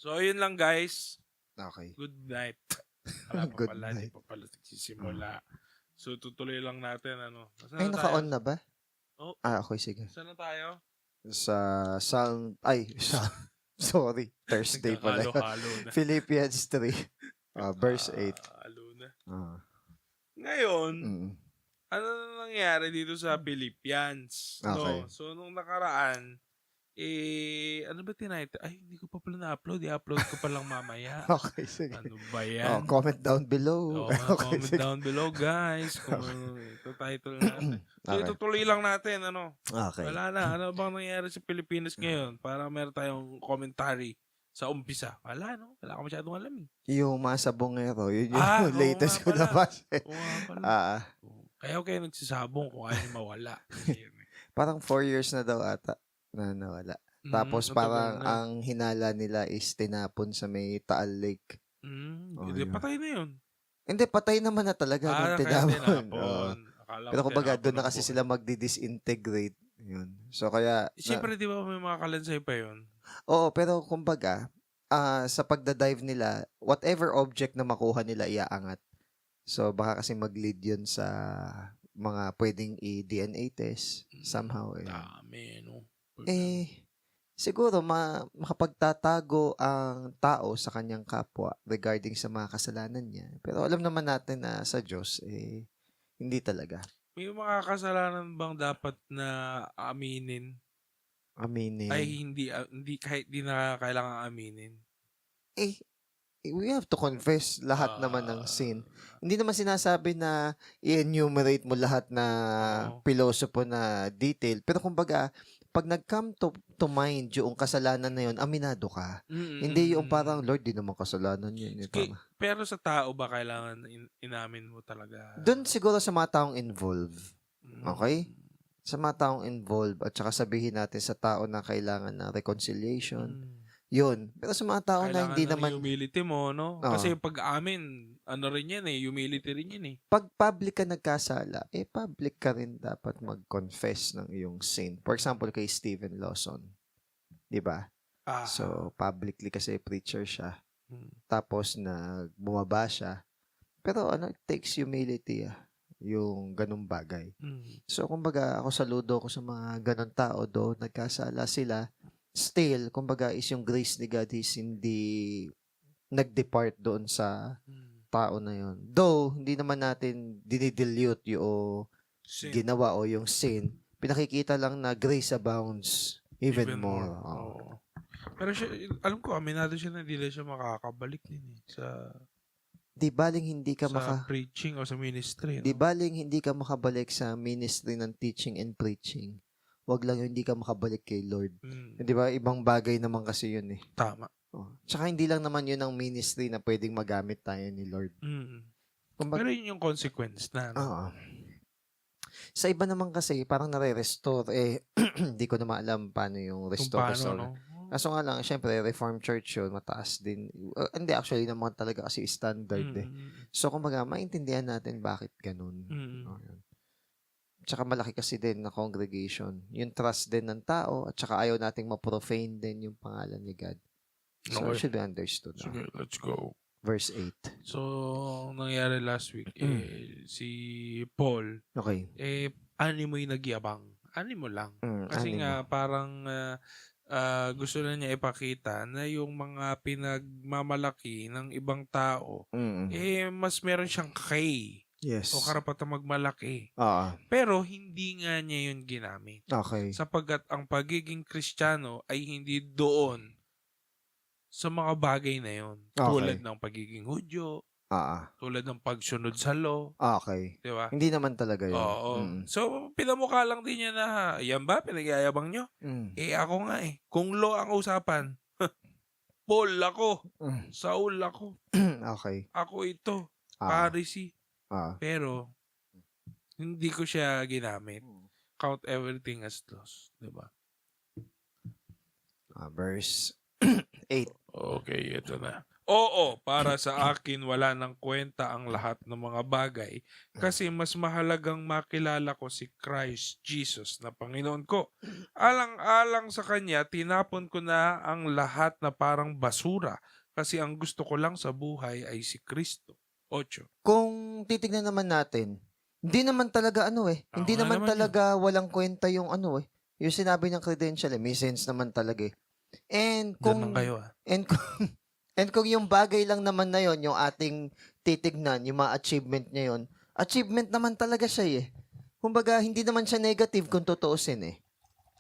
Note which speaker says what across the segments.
Speaker 1: So, yun lang guys.
Speaker 2: Okay.
Speaker 1: Good night. Wala pa
Speaker 2: Good
Speaker 1: pala,
Speaker 2: night.
Speaker 1: di pa pala nagsisimula. So, tutuloy lang natin, ano.
Speaker 2: Ay, naka-on na ba?
Speaker 1: Oh,
Speaker 2: Okay, sige.
Speaker 1: saan na tayo?
Speaker 2: Sa Psalm, sorry, Thursday pala yun.
Speaker 1: Nagkakalo-halo na.
Speaker 2: Philippians 3, verse 8.
Speaker 1: Halo na.
Speaker 2: Ah.
Speaker 1: Ngayon,
Speaker 2: Mm.
Speaker 1: ano na nangyari dito sa Philippians?
Speaker 2: Okay.
Speaker 1: No? So, nung nakaraan, ano ba tinitle? Ay, hindi ko pa pala na-upload. I-upload ko pa lang mamaya.
Speaker 2: Okay, sige.
Speaker 1: Ano ba yan?
Speaker 2: Comment down below.
Speaker 1: Comment down below, guys. Kung ito title natin. So, itutuloy lang natin, ano.
Speaker 2: Okay.
Speaker 1: Wala na. Ano bang nangyari sa Pilipinas ngayon? Para meron tayong commentary sa umpisa. Wala, no? Wala ka masyadong alam, eh.
Speaker 2: Yung Masabongero, yun yung latest ko na basa.
Speaker 1: Oo nga pala. Kaya kayo nagsisabong kung ayaw mawala.
Speaker 2: Parang 4 years na daw ata na nawala. Tapos parang ang hinala nila is tinapon sa may Taal Lake.
Speaker 1: Patay na yun.
Speaker 2: Hindi, patay naman na talaga nung tinapon. Pero kumbaga, doon na kasi sila magdi-disintegrate. Yun. So kaya...
Speaker 1: Siyempre, di ba may mga kalansay pa yun?
Speaker 2: Oo, pero kumbaga, sa pagdadive nila, whatever object na makuha nila, iaangat. So baka kasi mag-lead yun sa mga pwedeng i-DNA test somehow.
Speaker 1: Dami, no?
Speaker 2: Siguro makapagtatago ang tao sa kanyang kapwa regarding sa mga kasalanan niya. Pero alam naman natin na sa Diyos, hindi talaga.
Speaker 1: May mga kasalanan bang dapat na aminin?
Speaker 2: Aminin?
Speaker 1: Ay, hindi kahit di na kailangan aminin.
Speaker 2: We have to confess lahat naman ng sin. Hindi naman sinasabi na i-enumerate mo lahat na pilosopo na detail. Pero kumbaga, pag nag-come to mind yung kasalanan na yun, aminado ka. Hindi yung parang, Lord, di naman kasalanan yun.
Speaker 1: Pero sa tao ba kailangan inamin mo talaga?
Speaker 2: Doon siguro sa mga taong involved. Okay? Sa mga taong involved at saka sabihin natin sa tao na kailangan ng reconciliation. Yun. Pero sa mga tao na hindi naman...
Speaker 1: Kailangan humility mo, no? Kasi pag-amin, ano rin yan humility rin yan
Speaker 2: Pag public ka nagkasala, public ka rin dapat mag-confess ng iyong sin. For example, kay Steven Lawson. Diba? So, publicly kasi preacher siya. Tapos, bumaba siya. Pero, it takes humility, yung ganung bagay. So, kumbaga, ako saludo ko sa mga ganun tao do, nagkasala sila. Still, kumbaga, is yung grace ni God is hindi nag-depart doon sa tao na yun. Though, hindi naman natin dinidilute yung ginawa o yung sin. Pinakikita lang na grace abounds even more.
Speaker 1: Pero alam ko, aminado siya na hindi siya makakabalik din sa...
Speaker 2: Di baling hindi ka
Speaker 1: sa preaching o sa ministry.
Speaker 2: Di baling hindi ka makabalik sa ministry ng teaching and preaching. Wag lang yung hindi ka makabalik kay Lord. Di ba? Ibang bagay naman kasi yun
Speaker 1: Tama.
Speaker 2: Tsaka hindi lang naman yun ang ministry na pwedeng magamit tayo ni Lord.
Speaker 1: Pero yun yung consequence na.
Speaker 2: Sa iba naman kasi, parang nare-restore. Hindi ko na maalam paano yung restore. Kaso nga lang, syempre, Reformed Church yun, mataas din. Hindi, actually naman talaga kasi standard So, kumbaga, maintindihan natin bakit ganun. Tsaka malaki kasi din na congregation. Yung trust din ng tao at tsaka ayaw nating ma-profane din yung pangalan ni God. So, it should be understood.
Speaker 1: Sige, let's go.
Speaker 2: Verse 8.
Speaker 1: So, nangyari last week, si Paul, animo yung nagyabang. Animo lang. Kasi nga, parang gusto na niya ipakita na yung mga pinagmamalaki ng ibang tao, mas meron siyang kay.
Speaker 2: Yes.
Speaker 1: O karapatang magmalaki. Pero hindi nga niya yun ginamit. Sapagkat ang pagiging Kristiyano ay hindi doon sa mga bagay na yun. Tulad ng pagiging Hudyo, tulad ng pagsunod sa law. Diba?
Speaker 2: Hindi naman talaga yun.
Speaker 1: Oo. So, pinamukha lang din niya na, yan ba, pinagyayabang nyo? Ako nga Kung law ang usapan, Paul ako, Saul ako, ako ito, Pharisee. Pero, hindi ko siya ginamit. Count everything as loss. Diba?
Speaker 2: Verse 8.
Speaker 1: Okay, ito na. Oo, para sa akin wala ng kwenta ang lahat ng mga bagay kasi mas mahalagang makilala ko si Christ Jesus na Panginoon ko. Alang-alang sa Kanya, tinapon ko na ang lahat na parang basura kasi ang gusto ko lang sa buhay ay si Kristo. 8.
Speaker 2: Kung titignan naman natin, hindi naman talaga
Speaker 1: Oo
Speaker 2: hindi
Speaker 1: nga
Speaker 2: naman
Speaker 1: naman yun.
Speaker 2: talaga walang kwenta yung yung sinabi ng credential may sense naman talaga eh. And
Speaker 1: Ganun
Speaker 2: kung
Speaker 1: kayo
Speaker 2: and kung and kung yung bagay lang naman na yon yung ating titignan, yung mga achievement niya yon, achievement naman talaga siya eh. Kumbaga, hindi naman siya negative kung tutuusin eh.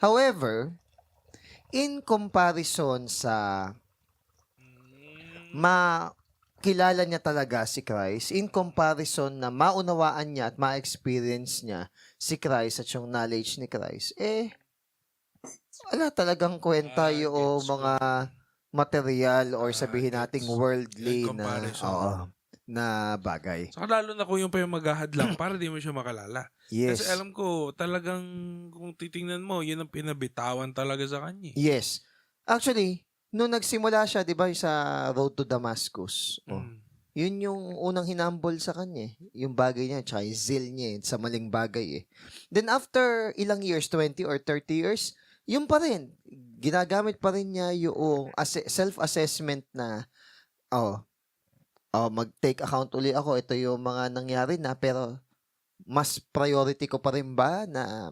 Speaker 2: However, in comparison sa makilala niya talaga si Christ, in comparison na maunawaan niya at ma-experience niya si Christ at yung knowledge ni Christ, wala talagang kwenta yung
Speaker 1: Gets ko.
Speaker 2: mga material or sabihin
Speaker 1: Gets.
Speaker 2: nating worldly
Speaker 1: In
Speaker 2: na
Speaker 1: comparison.
Speaker 2: na bagay.
Speaker 1: Saka lalo na kung yung pa yung maghahadlang para di mo siya makalala. Kasi
Speaker 2: Yes.
Speaker 1: alam ko, talagang kung titingnan mo, yun ang pinabitawan talaga sa kanya.
Speaker 2: Yes. Actually, nung nagsimula siya, 'di ba, sa Road to Damascus. Yun yung unang hinambol sa kanya, yung bagay niya, tsaka yung zeal niya sa maling bagay eh. Then after ilang years, 20 or 30 years, yun pa rin. Ginagamit pa rin niya yung self-assessment na, mag-take account uli ako. Ito yung mga nangyari na, pero mas priority ko pa rin ba na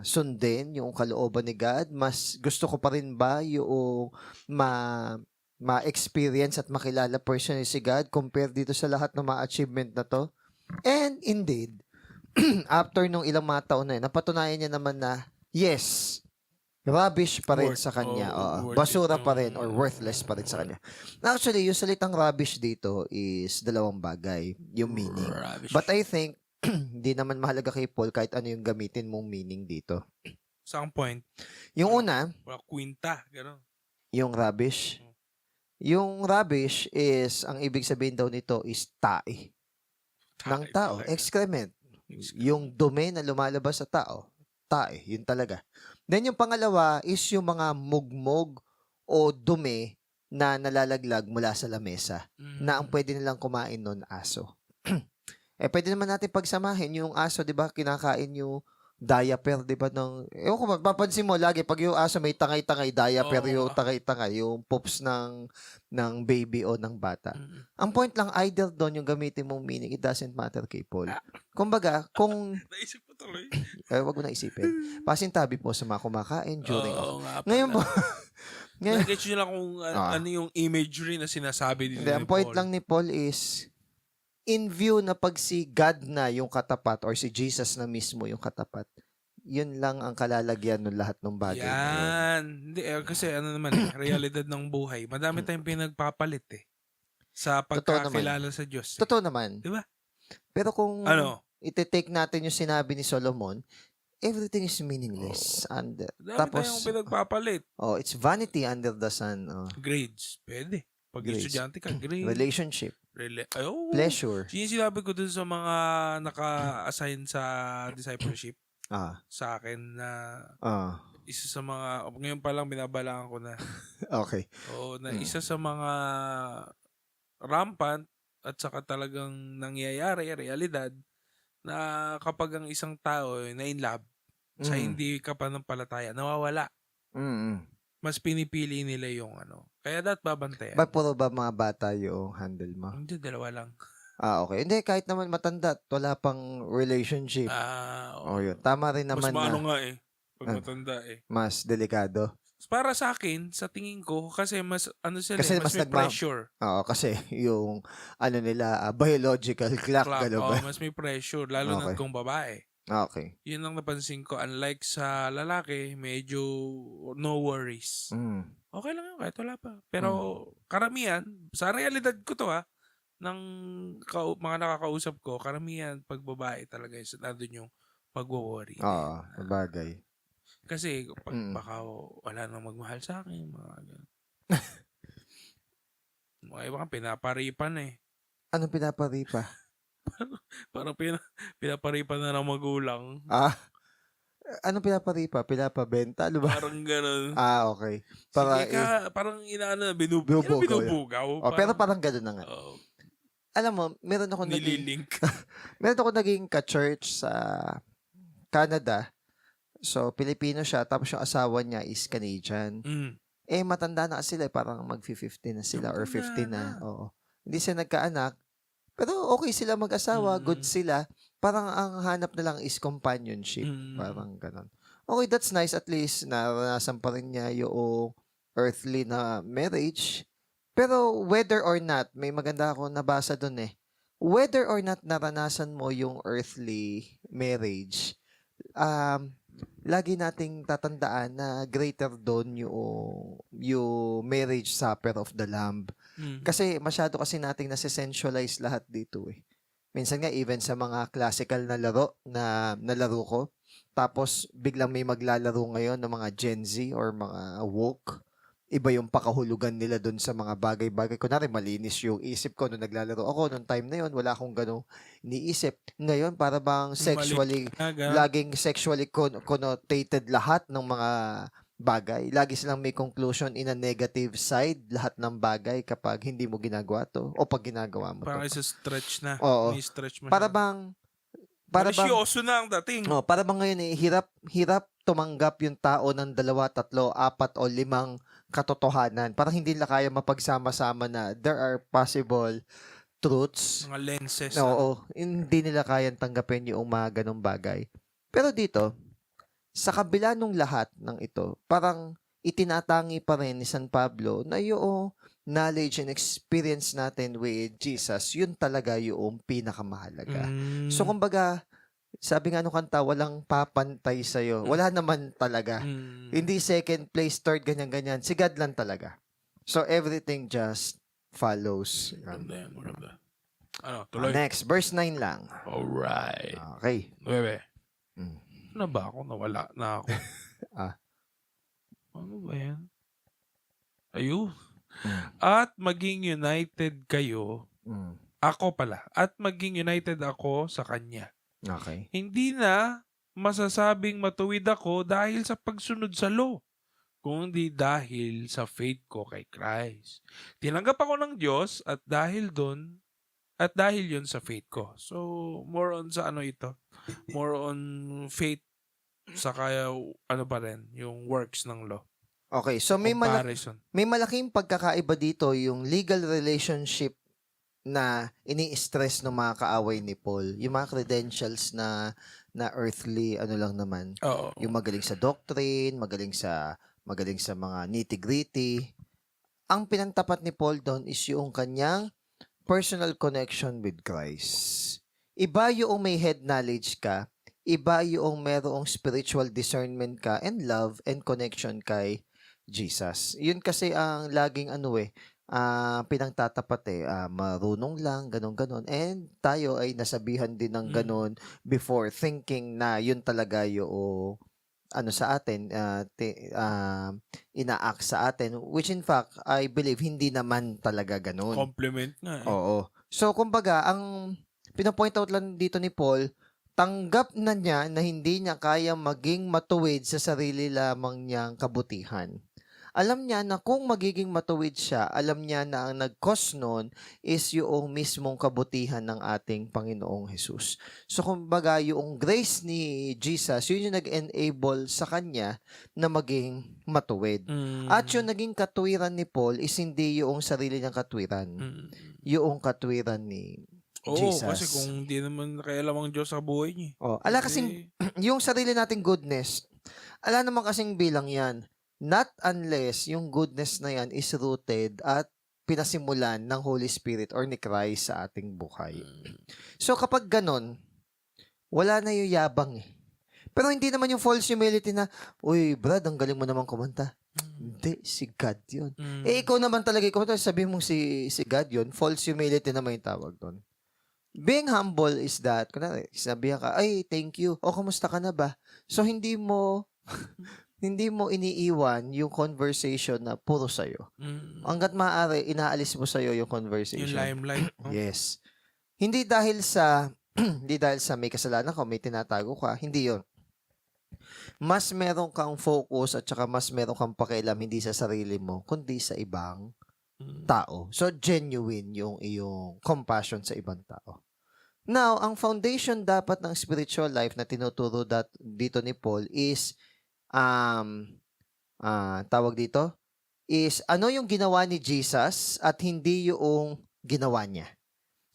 Speaker 2: sundin yung kalooban ni God? Mas gusto ko pa rin ba yung ma-experience at makilala personally si God compared dito sa lahat ng mga achievement na to? And indeed, after nung ilang mga taon na yun, napatunayan niya naman na, yes, rubbish pa rin sa kanya. Basura pa rin or worthless pa rin sa kanya. Actually, yung salitang rubbish dito is dalawang bagay, yung meaning.
Speaker 1: Rubbish.
Speaker 2: But I think, hindi naman mahalaga kay Paul kahit ano yung gamitin mong meaning dito.
Speaker 1: Saan point?
Speaker 2: Yung una,
Speaker 1: wala kwinta, gano'n.
Speaker 2: yung rubbish. Yung rubbish is, ang ibig sabihin daw nito is tae. Ng tao, excrement. Yung dumi na lumalabas sa tao, tae, yun talaga. Then yung pangalawa is yung mga mugmog o dumi na nalalaglag mula sa lamesa na ang pwede nilang kumain nun aso. Pwede naman natin pagsamahin yung aso, 'di ba? Kinakain yung diaper, 'di ba, ewan ko, mapapansin mo lagi pag yung aso may tangay-tangay diaper, yung tangay-tangay, yung poops ng baby o ng bata. Ang point lang, either doon yung gamitin mong meaning, it doesn't matter kay Paul. Kumbaga, kung
Speaker 1: naisip ko tuloy.
Speaker 2: wag mo na isipin. Pasintabi po sa mga kumakain during
Speaker 1: Ngayon
Speaker 2: po.
Speaker 1: Nag-get nyo lang kung ano yung imagery na sinasabi dito ni Paul.
Speaker 2: Ang point lang ni Paul is, in view na pag si God na yung katapat or si Jesus na mismo yung katapat, yun lang ang kalalagyan ng lahat ng bagay na yun.
Speaker 1: Yan. Hindi, kasi ano naman realidad ng buhay. Madami tayong pinagpapalit sa pagkakilala sa Diyos.
Speaker 2: Totoo naman.
Speaker 1: Diba?
Speaker 2: Pero kung iti-take natin yung sinabi ni Solomon, everything is meaningless.
Speaker 1: Tapos, tayong pinagpapalit.
Speaker 2: It's vanity under the sun.
Speaker 1: Grades. Pwede. Pag estudyante ka, grades.
Speaker 2: Relationship.
Speaker 1: Pleasure. Yung sinabi ko dun sa mga naka-assign sa discipleship sa akin na isa sa mga, ngayon pa lang binabalaan ko na.
Speaker 2: Okay.
Speaker 1: Na isa sa mga rampant at saka talagang nangyayari, realidad, na kapag ang isang tao na in love, sa hindi ka pananampalataya, nawawala. Mas pinipili nila yung Kaya babantayan.
Speaker 2: Ba't puro ba mga bata yung handle mo?
Speaker 1: Hindi, dalawa lang.
Speaker 2: Okay. Hindi, kahit naman matanda, wala pang relationship. Yun. Tama rin naman
Speaker 1: mas maano nga pag matanda
Speaker 2: mas delikado.
Speaker 1: Para sa akin, sa tingin ko, kasi mas sila,
Speaker 2: kasi
Speaker 1: mas may pressure.
Speaker 2: Kasi yung nila, biological clock.
Speaker 1: Mas may pressure, lalo na kung babae.
Speaker 2: Okay.
Speaker 1: Yun ang napansin ko. Unlike sa lalaki, medyo no worries. Okay lang yun, kahit wala pa. Pero karamihan, sa realidad ko to ng mga nakakausap ko, karamihan pag babae talaga nandun yung pag-worry.
Speaker 2: Bagay.
Speaker 1: Kasi baka wala nang magmahal sa akin, mga ganun. Mga iba pinaparipan
Speaker 2: Anong pinaparipa?
Speaker 1: Parang pinaparipan na ng magulang.
Speaker 2: Anong pinaparipa? Pinapabenta? Ano ba?
Speaker 1: Parang ganun.
Speaker 2: Okay.
Speaker 1: Sige ka, parang
Speaker 2: binubugaw.
Speaker 1: binubugaw.
Speaker 2: Pero parang ganun na nga. Alam mo, meron ako
Speaker 1: nililink.
Speaker 2: meron ako naging ka-church sa Canada. So, Pilipino siya, tapos yung asawa niya is Canadian. Matanda na sila, parang mag-50 na sila or 50 na. Oo. Hindi sila nagkaanak, pero okay sila mag-asawa, good sila. Parang ang hanap na lang is companionship. Parang ganun. Okay, that's nice. At least, naranasan pa rin niya yung earthly na marriage. Pero whether or not, may maganda ako nabasa dun whether or not naranasan mo yung earthly marriage, lagi nating tatandaan na greater doon yung marriage supper of the Lamb. Kasi masyado kasi nating nasisensualize lahat dito Minsan nga even sa mga classical na laro na nalaro ko, tapos biglang may maglalaro ngayon ng mga Gen Z or mga woke, iba yung pakahulugan nila doon sa mga bagay-bagay. Kunwari, malinis yung isip ko nung naglalaro ako. Nung time na yun, wala akong ganong iniisip. Ngayon, para bang laging sexually connotated lahat ng mga bagay. Lagi silang may conclusion in a negative side, lahat ng bagay kapag hindi mo ginagawa to o pag ginagawa mo to.
Speaker 1: Parang isa-stretch na.
Speaker 2: Oo.
Speaker 1: May stretch mo
Speaker 2: para bang
Speaker 1: malisyoso na ang dating.
Speaker 2: Para bang ngayon hirap tumanggap yung tao ng 2, 3, 4 o 5 katotohanan. Parang hindi nila kaya mapagsama-sama na there are possible truths.
Speaker 1: Mga lenses.
Speaker 2: Oo. Hindi nila kayang tanggapin yung mga ganong bagay. Pero dito, sa kabila nung lahat ng ito, parang itinatangi pa rin ni San Pablo na yung knowledge and experience natin with Jesus, yun talaga yung pinakamahalaga. So, kumbaga, sabi nga nung kanta, walang papantay sa'yo. Wala naman talaga. Hindi second place, third, ganyan-ganyan. Si God lang talaga. So, everything just follows.
Speaker 1: Maganda. Tuloy.
Speaker 2: Next, verse 9 lang.
Speaker 1: Alright.
Speaker 2: Okay.
Speaker 1: 9. Ano ba ako? Nawala na ako. Ano ba yan? Ayun. At maging united kayo. Ako pala. At maging united ako sa Kanya.
Speaker 2: Okay.
Speaker 1: Hindi na masasabing matuwid ako dahil sa pagsunod sa law, kundi dahil sa faith ko kay Christ. Tinanggap ako ng Diyos at dahil yun sa faith ko. So, more on sa ito? More on faith sa kaya pa rin, yung works ng law.
Speaker 2: Okay, so may malaking pagkakaiba dito yung legal relationship na ini-stress ng mga kaaway ni Paul. Yung mga credentials na earthly, lang naman. Yung magaling sa doctrine, magaling sa mga nitty-gritty. Ang pinantapat ni Paul doon is yung kanyang personal connection with Christ. Iba yung may head knowledge ka, iba yung merong spiritual discernment ka and love and connection kay Jesus. Yun kasi ang laging pinangtatapat marunong lang, ganon. And tayo ay nasabihan din ng ganon before, thinking na yun talaga yung sa atin, ina-act sa atin, which in fact, I believe, hindi naman talaga ganon.
Speaker 1: Compliment nga
Speaker 2: Oo. So, kumbaga, ang pinapoint out lang dito ni Paul, tanggap na niya na hindi niya kaya maging matuwid sa sarili lamang niyang kabutihan. Alam niya na kung magiging matuwid siya, alam niya na ang nag-cause nun is yung mismong kabutihan ng ating Panginoong Jesus. So, kumbaga, yung grace ni Jesus, yun yung nag-enable sa kanya na maging matuwid. At yung naging katwiran ni Paul is hindi yung sarili niyang katwiran. Yung katwiran ni Jesus.
Speaker 1: Kasi kung hindi naman kailangan ang Diyos sa buhay niya.
Speaker 2: Ala kasing, yung sarili nating goodness, ala naman kasing bilang yan. Not unless yung goodness na yan is rooted at pinasimulan ng Holy Spirit or ni Christ sa ating buhay. So kapag ganon, wala na yung yabang Pero hindi naman yung false humility na, uy, Brad, ang galing mo naman kumanta. Hindi, si God yun. Ikaw naman talaga, sabihin mong si God yun, false humility naman yung tawag doon. Being humble is that, kunwari, sabihan ka, ay, thank you. O, kamusta ka na ba? So, hindi mo iniiwan yung conversation na puro sa'yo. Hanggat maaari, inaalis mo sa'yo yung conversation.
Speaker 1: Yung limelight.
Speaker 2: Yes. Hindi dahil sa may kasalanan ka, may tinatago ka. Hindi yun. mas meron kang focus at saka mas meron kang pakialam hindi sa sarili mo, kundi sa ibang tao. So, genuine yung iyong compassion sa ibang tao. Now, ang foundation dapat ng spiritual life na tinuturo dito ni Paul is, tawag dito, is ano yung ginawa ni Jesus at hindi yung ginawa niya.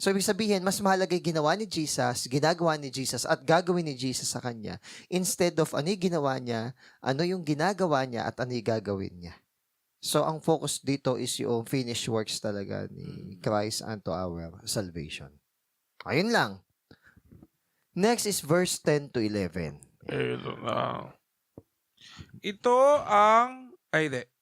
Speaker 2: So, ibig sabihin, mas mahalaga yung ginawa ni Jesus, ginagawa ni Jesus, at gagawin ni Jesus sa kanya, instead of ano yung ginawa niya, ano yung ginagawa niya, at ano yung gagawin niya. So, ang focus dito is yung finished works talaga ni Christ unto our salvation. Ayun lang. Next is verse 10 to 11.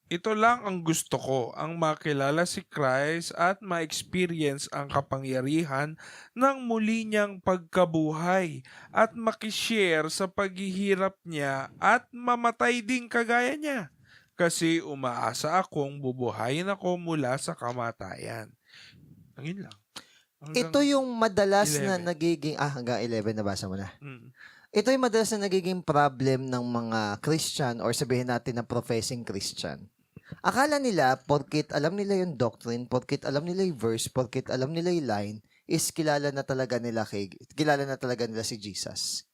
Speaker 1: Ito lang ang gusto ko, ang makilala si Christ at ma-experience ang kapangyarihan ng muli niyang pagkabuhay at makishare sa paghihirap niya at mamatay din kagaya niya. Kasi umaasa akong bubuhayin ako mula sa kamatayan. Angin lang.
Speaker 2: Ito yung madalas 11. Na nagiging, hanggang 11 nabasa mo na. Ito yung madalas na nagiging problem ng mga Christian or sabihin natin na professing Christian. Akala nila, porkit alam nila yung doctrine, porkit alam nila yung verse, porkit alam nila yung line, is kilala na talaga nila si Jesus.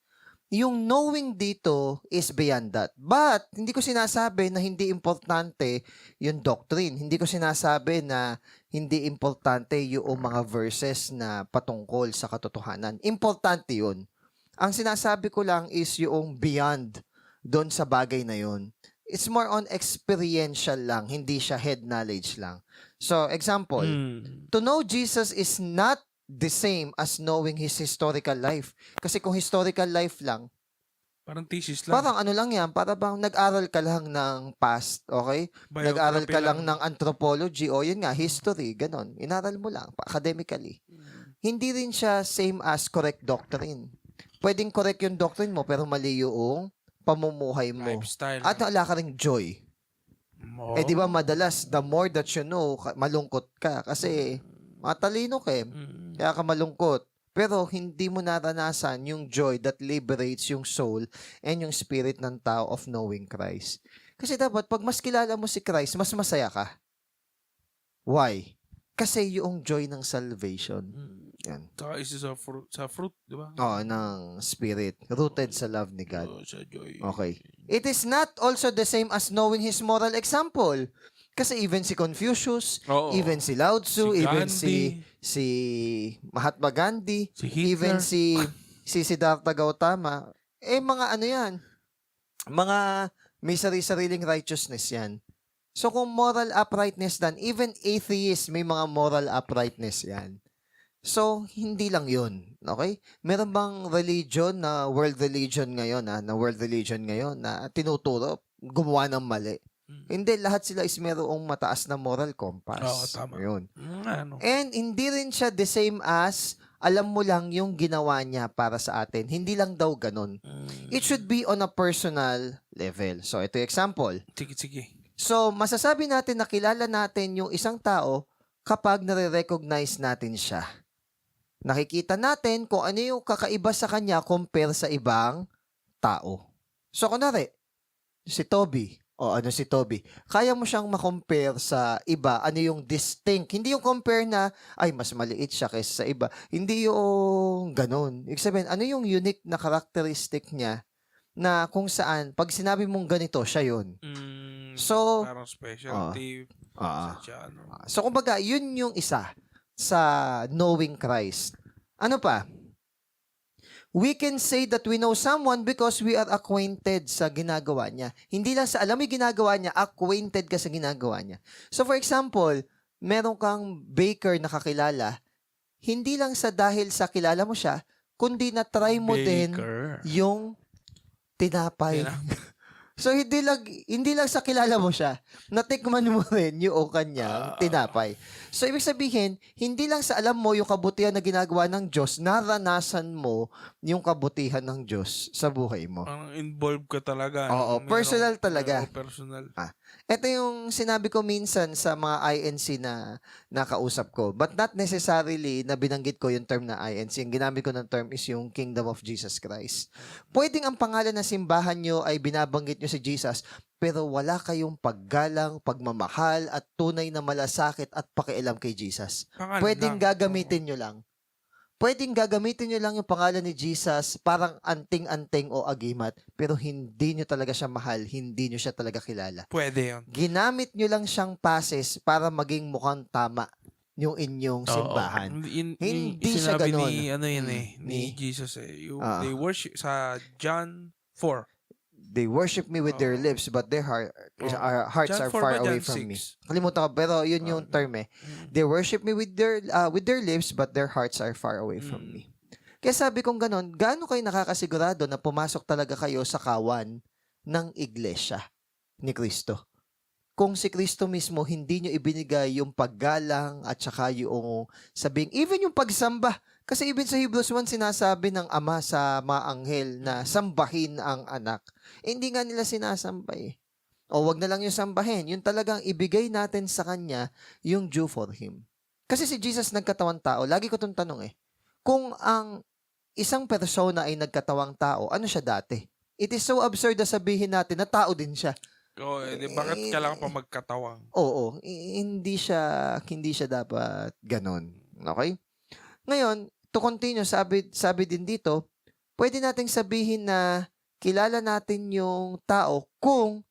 Speaker 2: Yung knowing dito is beyond that. But, hindi ko sinasabi na hindi importante yung doctrine. Hindi ko sinasabi na hindi importante yung mga verses na patungkol sa katotohanan. Importante yun. Ang sinasabi ko lang is yung beyond doon sa bagay na yun. It's more on experiential lang, hindi siya head knowledge lang. So, example, to know Jesus is not the same as knowing his historical life. Kasi kung historical life lang,
Speaker 1: parang thesis lang.
Speaker 2: Parang ano lang yan, para bang nag-aral ka lang ng past, okay? Nag-aral ka lang ng anthropology, o yun nga, history, ganon. Inaral mo lang, academically. Hindi rin siya same as correct doctrine. Pwedeng correct yung doctrine mo, pero mali yung pamumuhay mo.
Speaker 1: Lifestyle.
Speaker 2: At wala ka ring joy. Di ba madalas, the more that you know, malungkot ka. Kasi matalino ka eh. Kaya ka malungkot. Pero hindi mo naranasan yung joy that liberates yung soul and yung spirit ng tao of knowing Christ. Kasi dapat, pag mas kilala mo si Christ, mas masaya ka. Why? Kasi yung joy ng salvation. Yan.
Speaker 1: Saka isa sa fruit, di ba?
Speaker 2: Oo, ng spirit. Rooted sa love ni God.
Speaker 1: Sa joy.
Speaker 2: Okay. It is not also the same as knowing his moral example. Kasi even si Confucius, even si Lao Tzu, even si Mahatma Gandhi, even si Siddhartha Gautama, mga ano yan, mga may sariling righteousness yan. So kung moral uprightness dan, even atheists may mga moral uprightness yan. So, hindi lang yun. Okay? Meron bang religion na world religion ngayon, na tinuturo, gumawa ng mali? Hindi, lahat sila is merong mataas na moral compass.
Speaker 1: Oo, tama.
Speaker 2: Yun. And hindi rin siya the same as alam mo lang yung ginawa niya para sa atin. Hindi lang daw ganun. It should be on a personal level. So, ito yung example.
Speaker 1: Sige.
Speaker 2: So, masasabi natin na kilala natin yung isang tao kapag nare-recognize natin siya. Nakikita natin kung ano yung kakaiba sa kanya compare sa ibang tao. So, kunwari, si Toby, si Toby, kaya mo siyang makompare sa iba, ano yung distinct. Hindi yung compare na, ay, mas maliit siya kaysa sa iba. Hindi yung ganun. Ibig sabihin, ano yung unique na characteristic niya na kung saan, pag sinabi mong ganito, siya yun. So,
Speaker 1: parang specialty.
Speaker 2: So, kumbaga, yun yung isa sa knowing Christ. Ano pa? We can say that we know someone because we are acquainted sa ginagawa niya. Hindi lang sa alam mo yung ginagawa niya, acquainted ka sa ginagawa niya. So for example, meron kang baker na kakilala, hindi lang sa dahil sa kilala mo siya, kundi na try mo din yung tinapay So, hindi lang sa kilala mo siya, natikman mo rin yung kanyang tinapay. So, ibig sabihin, hindi lang sa alam mo yung kabutihan na ginagawa ng Diyos, naranasan mo yung kabutihan ng Diyos sa buhay mo.
Speaker 1: Ang involved ka talaga.
Speaker 2: Oo, personal talaga.
Speaker 1: Personal.
Speaker 2: Ito yung sinabi ko minsan sa mga INC na nakausap ko. But not necessarily na binanggit ko yung term na INC. Yung ginamit ko ng term is yung Kingdom of Jesus Christ. Pwedeng ang pangalan ng simbahan nyo ay binabanggit nyo si Jesus, pero wala kayong paggalang, pagmamahal, at tunay na malasakit at pakialam kay Jesus. Pwedeng gagamitin nyo lang. Pwedeng gagamitin nyo lang yung pangalan ni Jesus, parang anting-anting o agimat, pero hindi nyo talaga siya mahal, hindi nyo siya talaga kilala.
Speaker 1: Pwede yun.
Speaker 2: Ginamit nyo lang siyang passes para maging mukhang tama yung inyong simbahan. Hindi siya ganun.
Speaker 1: Ni Jesus they worship sa John 4.
Speaker 2: They worship me with their lips, but their hearts are far away from me. Kalimutan ko, pero yun yung term eh. They worship me with their lips, but their hearts are far away from me. Kaya sabi kong ganon, gaano kayo nakakasigurado na pumasok talaga kayo sa kawan ng iglesia ni Kristo? Kung si Kristo mismo hindi nyo ibinigay yung paggalang at saka yung sabing, even yung pagsamba. Kasi even sa Hebrews 1, sinasabi ng Ama sa mga anghel na sambahin ang anak. Hindi nga nila sinasambay. O wag na lang yung sambahin. Yung talagang ibigay natin sa Kanya yung due for Him. Kasi si Jesus nagkatawang tao. Lagi ko itong tanong eh. Kung ang isang persona ay nagkatawang tao, ano siya dati? It is so absurd na sabihin natin na tao din siya.
Speaker 1: Bakit kailangan pa magkatawang?
Speaker 2: Oo, hindi siya dapat ganon. Okay? Ngayon, to continue, sabi din dito, pwede nating sabihin na kilala natin yung tao kung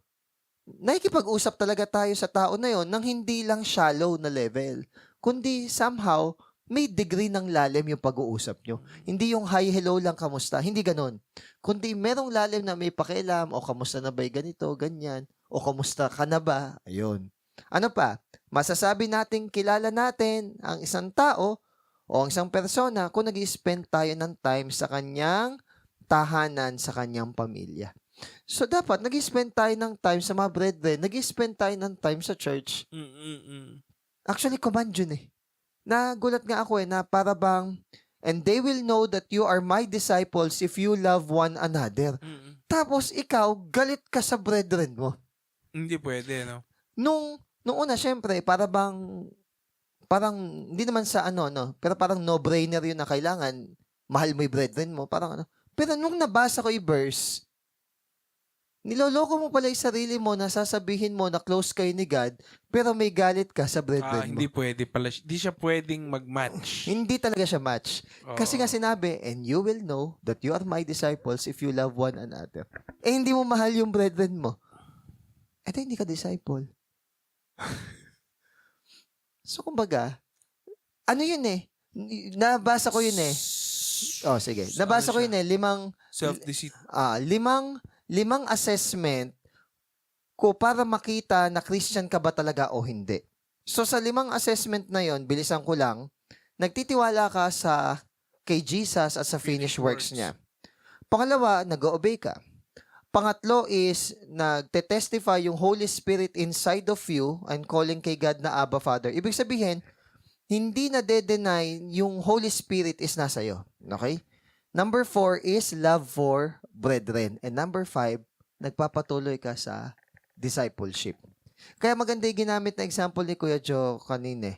Speaker 2: nakikipag-usap talaga tayo sa tao na yon nang hindi lang shallow na level, kundi somehow may degree ng lalim yung pag-uusap nyo. Hindi yung hi, hello lang, kamusta. Hindi ganon. Kundi merong lalim na may pakialam, o kamusta na ba'y ganito, ganyan, o kamusta ka na ba? Ayun. Ano pa? Masasabi nating kilala natin ang isang tao o ang isang persona kung nag-i-spend tayo ng time sa kanyang tahanan, sa kanyang pamilya. So, dapat nag-i-spend tayo ng time sa mga brethren, nag-i-spend tayo ng time sa church. Actually, command yun eh. Nagulat nga ako eh, na para bang, and they will know that you are my disciples if you love one another. Tapos, ikaw, galit ka sa brethren mo.
Speaker 1: Hindi pwede, no?
Speaker 2: Nung una, syempre, parang, hindi naman sa pero parang no-brainer yun na kailangan, mahal mo yung brethren mo, parang Pero nung nabasa ko yung verse, niloloko mo pala yung sarili mo na sasabihin mo na close kayo ni God, pero may galit ka sa brethren mo.
Speaker 1: Hindi pwede pala. Hindi siya pwedeng mag-match.
Speaker 2: Hindi talaga siya match. Kasi nga sinabi, and you will know that you are my disciples if you love one another. Eh, hindi mo mahal yung brethren mo. Eh, hindi ka disciple. So, kumbaga, ano yun eh? Nabasa ko yun eh. Oh, sige. Nabasa ko yun eh.
Speaker 1: Self-deceit.
Speaker 2: Limang assessment ko para makita na Christian ka ba talaga o hindi. So, sa 5 assessment na yon, bilisan ko lang, nagtitiwala ka kay Jesus at sa finished works niya. Pangalawa, nag-obey ka. Pangatlo is, nagte-testify yung Holy Spirit inside of you and calling kay God na Abba Father. Ibig sabihin, hindi na de-deny yung Holy Spirit is nasa iyo. Okay? Number 4 is love for brethren. And number 5, nagpapatuloy ka sa discipleship. Kaya maganda yung ginamit na example ni Kuya Joe kanina.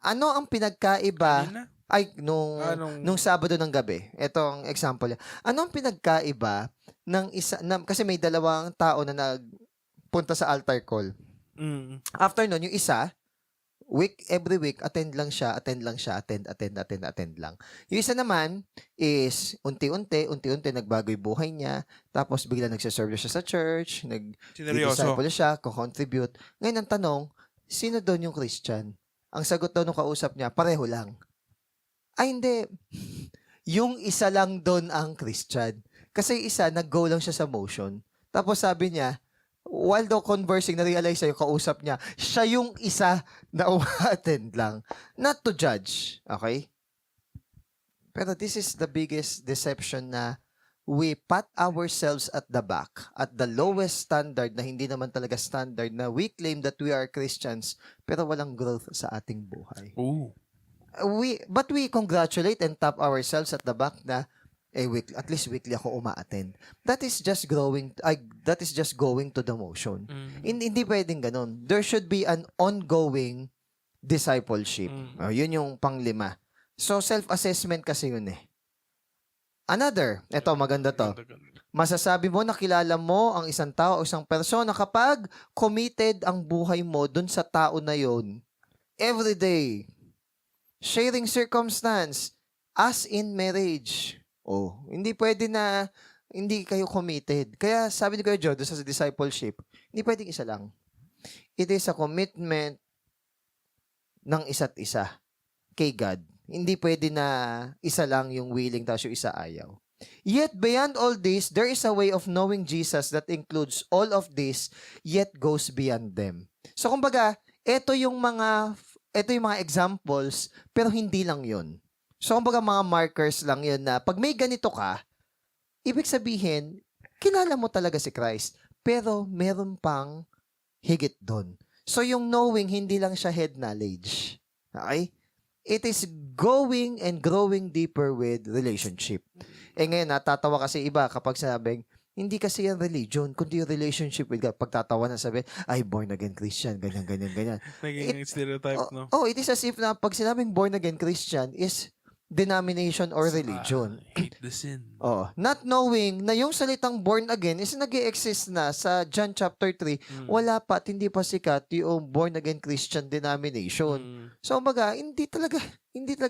Speaker 2: Ano ang pinagkaiba?
Speaker 1: Kanina?
Speaker 2: Ay, nung Sabado ng gabi. Ito ang example. Ano ang pinagkaiba ng kasi may 2 tao na nagpunta sa altar call. After nun, yung isa, every week, attend lang siya, attend lang. Yung isa naman is, unti-unti nagbago yung buhay niya, tapos bigla nagsiserve siya sa church, nag-disciple siya, co-contribute. Ngayon ang tanong, sino doon yung Christian? Ang sagot daw nung kausap niya, pareho lang. Ay, hindi. Yung isa lang doon ang Christian. Kasi isa, nag-go lang siya sa motion. Tapos sabi niya, while daw conversing, na-realize yung kausap niya, siya yung isa na umattend lang. Not to judge. Okay? Pero this is the biggest deception na we pat ourselves at the back, at the lowest standard na hindi naman talaga standard, na we claim that we are Christians, pero walang growth sa ating buhay.
Speaker 1: Ooh.
Speaker 2: But we congratulate and tap ourselves at the back na, at least weekly ako uma-attend. That is just going to the motion. Hindi pwedeng ganun. There should be an ongoing discipleship. Yun yung pang-5. So, self-assessment kasi yun eh. Another, eto maganda to. Masasabi mo na kilala mo ang isang tao o isang persona kapag committed ang buhay mo dun sa tao na yun. Every day. Sharing circumstance as in marriage. Hindi pwede na hindi kayo committed. Kaya sabi ni Kuya Joe sa discipleship, hindi pwedeng isa lang. It is a commitment ng isa't isa kay God. Hindi pwede na isa lang yung willing tapos yung isa ayaw. Yet beyond all this, there is a way of knowing Jesus that includes all of this, yet goes beyond them. So kumbaga, ito yung mga examples, pero hindi lang yun. So kumbaga mga markers lang yun na pag may ganito ka, ibig sabihin, kilala mo talaga si Christ, pero meron pang higit doon. So yung knowing, hindi lang siya head knowledge. Okay? It is going and growing deeper with relationship. Ngayon, natatawa kasi iba kapag sabing, hindi kasi yan religion, kundi yung relationship with God. Pagtatawa na sabi, ay, born again Christian, ganyan.
Speaker 1: Naging stereotype, no?
Speaker 2: It is as if na pag sinabing born again Christian is denomination or religion.
Speaker 1: Hate the sin.
Speaker 2: Not knowing na yung salitang born again is nag-i-exist na sa John chapter 3, wala pa at hindi pa sikat yung born again Christian denomination. So, baga, hindi talaga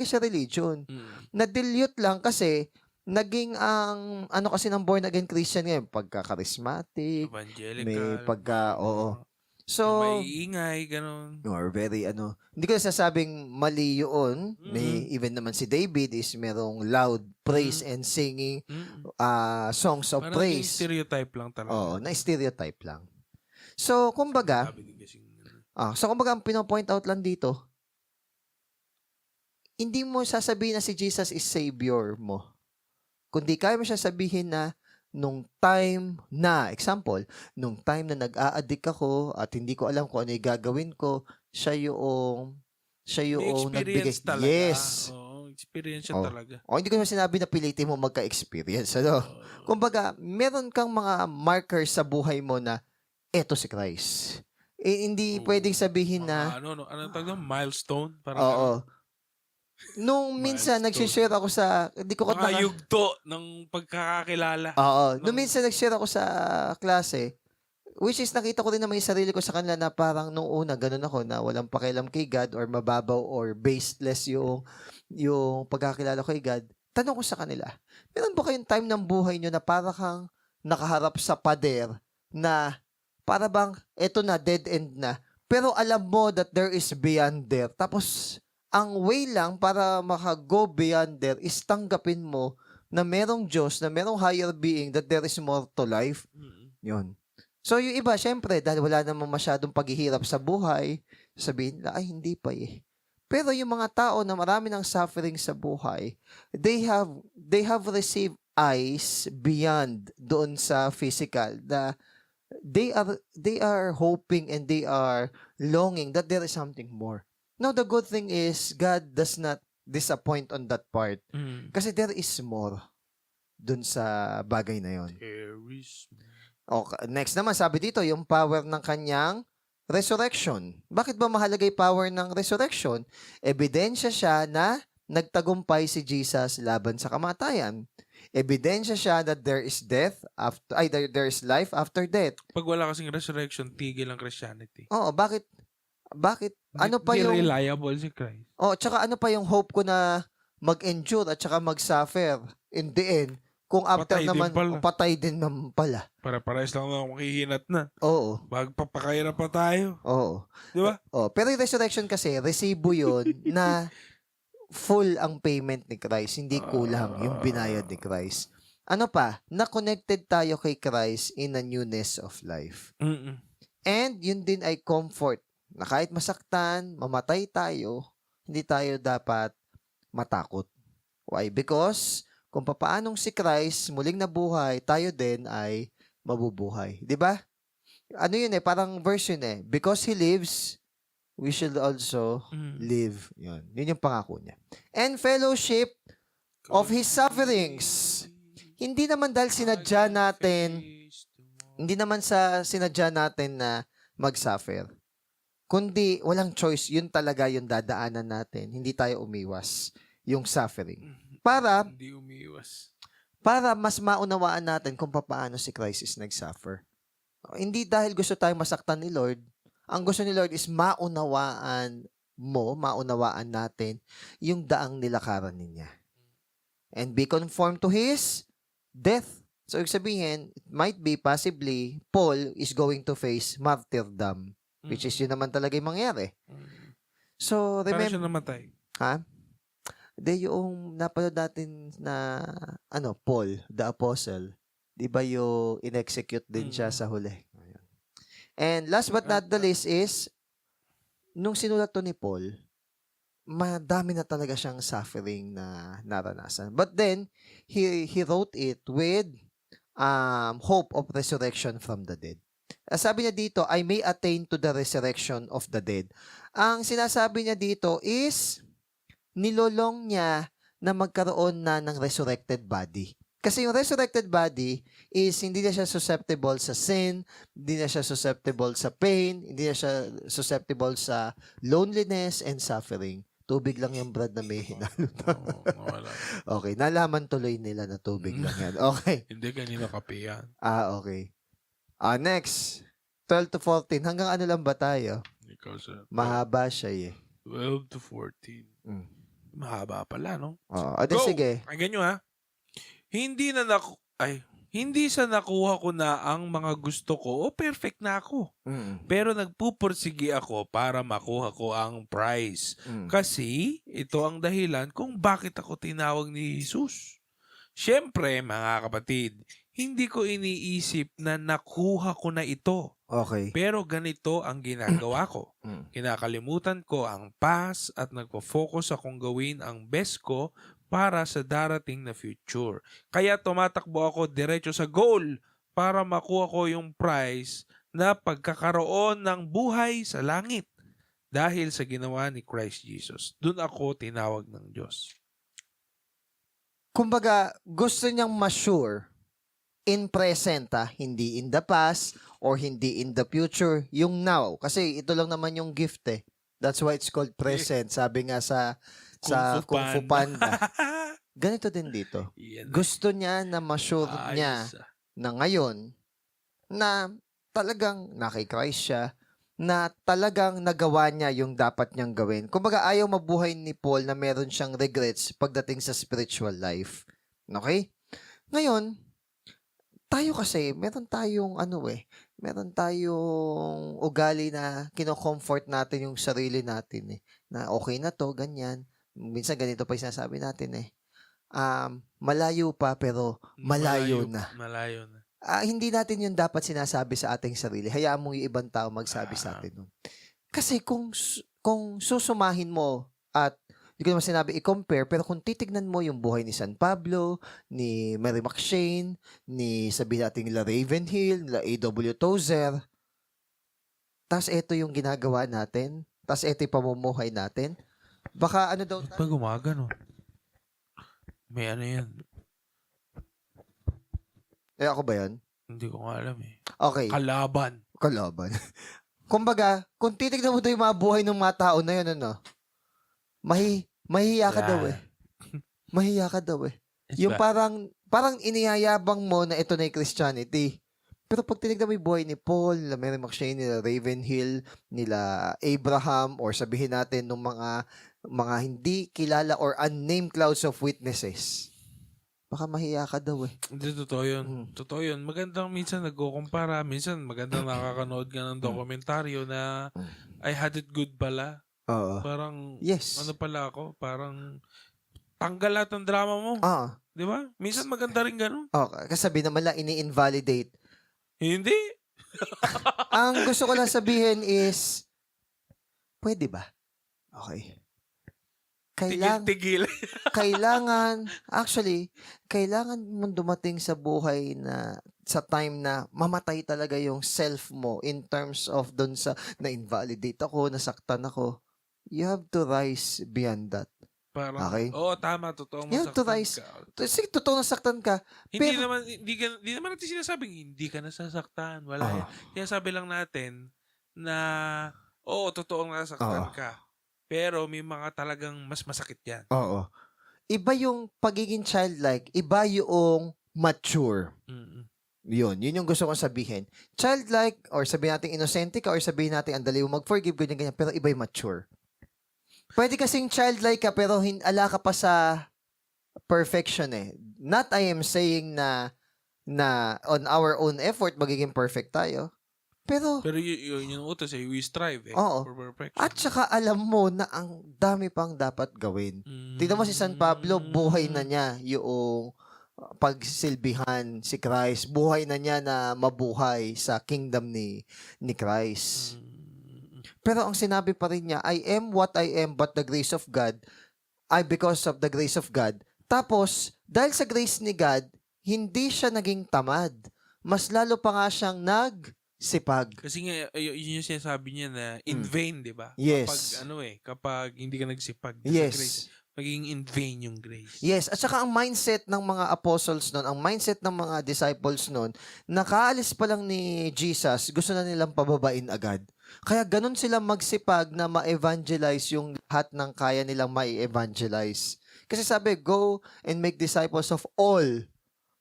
Speaker 2: siya religion. Na-dilute lang kasi naging ang kasi ng born again Christian ngayon, pagka-charismatic,
Speaker 1: evangelical,
Speaker 2: may So,
Speaker 1: may ingay, ganun.
Speaker 2: Or very, hindi ko nasasabing mali yun. May, even naman si David is merong loud praise and singing songs of
Speaker 1: parang
Speaker 2: praise.
Speaker 1: Stereotype lang talaga.
Speaker 2: Na-stereotype lang. So, kumbaga, ang pinopoint out lang dito, hindi mo sasabihin na si Jesus is Savior mo. Kundi kaya mo siya sabihin na, nung time na nag-a-addict ako at hindi ko alam kung ano yung gagawin ko, siya yung nagbigay.
Speaker 1: Talaga.
Speaker 2: Yes.
Speaker 1: Experience siya talaga.
Speaker 2: Hindi ko naman sinabi na pilitin mo magka-experience. Kumbaga, meron kang mga markers sa buhay mo na eto si Christ. Hindi pwedeng sabihin na
Speaker 1: anong tawag doon? Milestone?
Speaker 2: Nung minsan, nag-share ako sa...
Speaker 1: Mga yugto ng pagkakakilala.
Speaker 2: Nung minsan, nag-share ako sa klase, which is nakita ko rin naman yung sarili ko sa kanila na parang nung una, ganun ako na walang pakialam kay God or mababaw or baseless yung pagkakilala ko kay God. Tanong ko sa kanila, meron ba kayong time ng buhay nyo na para kang nakaharap sa pader na para bang eto na, dead end na, pero alam mo that there is beyond there. Tapos, ang way lang para maka-go beyond there is tanggapin mo na merong Diyos, na merong higher being, that there is more to life. Yun. So, yung iba, syempre, dahil wala namang masyadong paghihirap sa buhay, sabihin nila, ay, hindi pa eh. Pero yung mga tao na marami ng suffering sa buhay, they have received eyes beyond doon sa physical, na they are hoping and they are longing that there is something more. Now, the good thing is, God does not disappoint on that part. Kasi there is more dun sa bagay na yon. Next naman, sabi dito, yung power ng kanyang resurrection. Bakit ba mahalaga yung power ng resurrection? Ebidensya siya na nagtagumpay si Jesus laban sa kamatayan. Ebidensya siya that there is there is life after death.
Speaker 1: Pag wala kasing resurrection, tigil ang Christianity.
Speaker 2: Bakit? Ano pa yung
Speaker 1: reliable si Christ?
Speaker 2: Tsaka ano pa yung hope ko na mag-endure at tsaka mag-suffer in the end kung after patay din naman pala.
Speaker 1: Para-pares lang na makihinat na. Magpapakahirap pa tayo. Di ba?
Speaker 2: Pero yung resurrection kasi, resibo yun na full ang payment ni Christ. Hindi kulang yung binayad ni Christ. Ano pa? Na-connected tayo kay Christ in a newness of life. And yun din ay comfort na kahit masaktan, mamatay tayo, hindi tayo dapat matakot. Why? Because kung paanong si Christ muling nabuhay, tayo din ay mabubuhay. 'Di ba? Ano yun parang verse yun Because He lives, we should also live. Yun yung pangako niya. And fellowship of His sufferings. Hindi naman dahil sinadya natin, hindi naman sa sinadya natin na mag-suffer. Kundi walang choice, yun talaga yung dadaanan natin. Hindi tayo umiwas yung suffering.
Speaker 1: Hindi umiwas.
Speaker 2: Para mas maunawaan natin kung paano si Christ is nag-suffer. Hindi dahil gusto tayong masaktan ni Lord. Ang gusto ni Lord is maunawaan natin yung daang nilakaran niya. And be conformed to His death. So, ibig sabihin, it might be, possibly, Paul is going to face martyrdom. Which is yun naman talaga yung mangyari. So, remember...
Speaker 1: Para siya namatay.
Speaker 2: Ha? Hindi, yung napanood natin na, Paul, the Apostle, di ba yung in-execute din siya sa huli? And last but not the least is, nung sinulat to ni Paul, madami na talaga siyang suffering na naranasan. But then, he wrote it with hope of resurrection from the dead. Sabi niya dito, I may attain to the resurrection of the dead. Ang sinasabi niya dito is, nilolong niya na magkaroon na ng resurrected body. Kasi yung resurrected body is hindi na siya susceptible sa sin, hindi na siya susceptible sa pain, hindi na siya susceptible sa loneliness and suffering. Tubig lang yung brad na may hinalo. Okay, nalaman tuloy nila na tubig lang yan. Okay.
Speaker 1: Hindi, kanina kape yan.
Speaker 2: Okay. Next, 12 to 14. Hanggang ano lang ba tayo?
Speaker 1: Ikaw, sir.
Speaker 2: Mahaba siya
Speaker 1: 12 to 14. Mahaba pala, no?
Speaker 2: Go! Sige.
Speaker 1: Ay, ganyo ha. Hindi sa nakuha ko na ang mga gusto ko, perfect na ako. Pero nagpupursige ako para makuha ko ang prize. Kasi ito ang dahilan kung bakit ako tinawag ni Jesus. Siyempre, mga kapatid, hindi ko iniisip na nakuha ko na ito.
Speaker 2: Okay.
Speaker 1: Pero ganito ang ginagawa ko. Kinakalimutan ko ang past at nagpo-focus akong gawin ang best ko para sa darating na future. Kaya tumatakbo ako diretso sa goal para makuha ko yung prize na pagkakaroon ng buhay sa langit dahil sa ginawa ni Christ Jesus. Doon ako tinawag ng Diyos.
Speaker 2: Kumbaga, gusto niyang ma-sure in present, hindi in the past or hindi in the future, yung now. Kasi ito lang naman yung gift That's why it's called present. Sabi nga sa Kung Fu Panda. Ganito din dito. Gusto niya na ma-sure niya na ngayon na talagang nakikrise siya, na talagang nagawa niya yung dapat niyang gawin. Kumbaga, ayaw mabuhay ni Paul na meron siyang regrets pagdating sa spiritual life. Okay? Ngayon, tayo kasi, meron tayong ugali na kino-comfort natin yung sarili natin na okay na to, ganyan. Minsan ganito pa yung sinasabi natin malayo pa pero malayo na.
Speaker 1: Malayo na.
Speaker 2: Hindi natin yung dapat sinasabi sa ating sarili. Hayaan mo yung ibang tao magsabi sa atin nun. Kasi kung susumahin mo at hindi ko naman sinabi i-compare, pero kung titignan mo yung buhay ni San Pablo, ni Mary McShane, ni sabihin natin nila Ravenhill, nila A.W. Tozer, tas ito yung ginagawa natin, tas ito yung pamumuhay natin, baka ano daw tayo?
Speaker 1: Pag gumagano. May ano yan.
Speaker 2: Ako ba yan?
Speaker 1: Hindi ko nga alam
Speaker 2: Okay.
Speaker 1: Kalaban.
Speaker 2: Kumbaga, kung titignan mo daw yung mga buhay ng mga tao na yun, mahihiya ka daw Mahihiya ka daw Yung parang iniyayabang mo na ito na yung Christianity. Pero pag tinignan mo yung buhay ni Paul, nila Mary McShane, nila Ravenhill, nila Abraham, or sabihin natin ng mga hindi kilala or unnamed clouds of witnesses, baka mahiya ka daw
Speaker 1: Hindi, totoo yun. Totoo yun. Magandang minsan nagkukumpara. Minsan magandang nakakanood ka ng dokumentaryo na I had it good pala. Parang,
Speaker 2: yes.
Speaker 1: ano pala ako? Parang, tanggal lahat ng drama mo. Di ba? Minsan maganda rin ganun.
Speaker 2: Kasi sabi naman lang, ini-invalidate.
Speaker 1: Hindi.
Speaker 2: Ang gusto ko lang sabihin is, pwede ba? Okay.
Speaker 1: Tigil-tigil.
Speaker 2: kailangan mong dumating sa buhay na sa time na mamatay talaga yung self mo in terms of dun sa na-invalidate ako, nasaktan ako. You have to rise beyond that.
Speaker 1: Parang,
Speaker 2: Okay?
Speaker 1: tama, totoo
Speaker 2: You have to
Speaker 1: masaktan
Speaker 2: rise.
Speaker 1: ka.
Speaker 2: Sige, totoo nasaktan ka.
Speaker 1: Hindi
Speaker 2: Pero,
Speaker 1: naman natin sinasabing hindi ka nasasaktan. Wala yan. Sinasabi lang natin na, totoong nasaktan ka. Pero may mga talagang mas masakit yan.
Speaker 2: Oo. Iba yung pagiging childlike, iba yung mature. Yun yung gusto kong sabihin. Childlike, or sabihin natin inosente ka, or sabihin natin ang dali mo mag-forgive, ganyan, pero iba yung mature. Pwede kasing childlike ka, pero ala ka pa sa perfection eh. Not I am saying na on our own effort, magiging perfect tayo. Pero
Speaker 1: yun yung utos eh. We strive for perfection.
Speaker 2: At saka alam mo na ang dami pang dapat gawin. Tignan mo si San Pablo, buhay na niya yung pagsilbihan si Christ. Buhay na niya na mabuhay sa kingdom ni Christ. Pero ang sinabi pa rin niya, I am what I am but the grace of God, because of the grace of God. Tapos, dahil sa grace ni God, hindi siya naging tamad. Mas lalo pa nga siyang nagsipag.
Speaker 1: Kasi nga, yun yung sinasabi niya na in vain, di ba?
Speaker 2: Yes.
Speaker 1: Kapag hindi ka nagsipag.
Speaker 2: Yes.
Speaker 1: Grace, magiging in vain yung grace.
Speaker 2: Yes. At saka ang mindset ng mga apostles noon, ang mindset ng mga disciples noon, nakaalis pa lang ni Jesus, gusto na nilang pababain agad. Kaya ganun sila magsipag na ma-evangelize yung lahat ng kaya nilang ma-evangelize. Kasi sabi, go and make disciples of all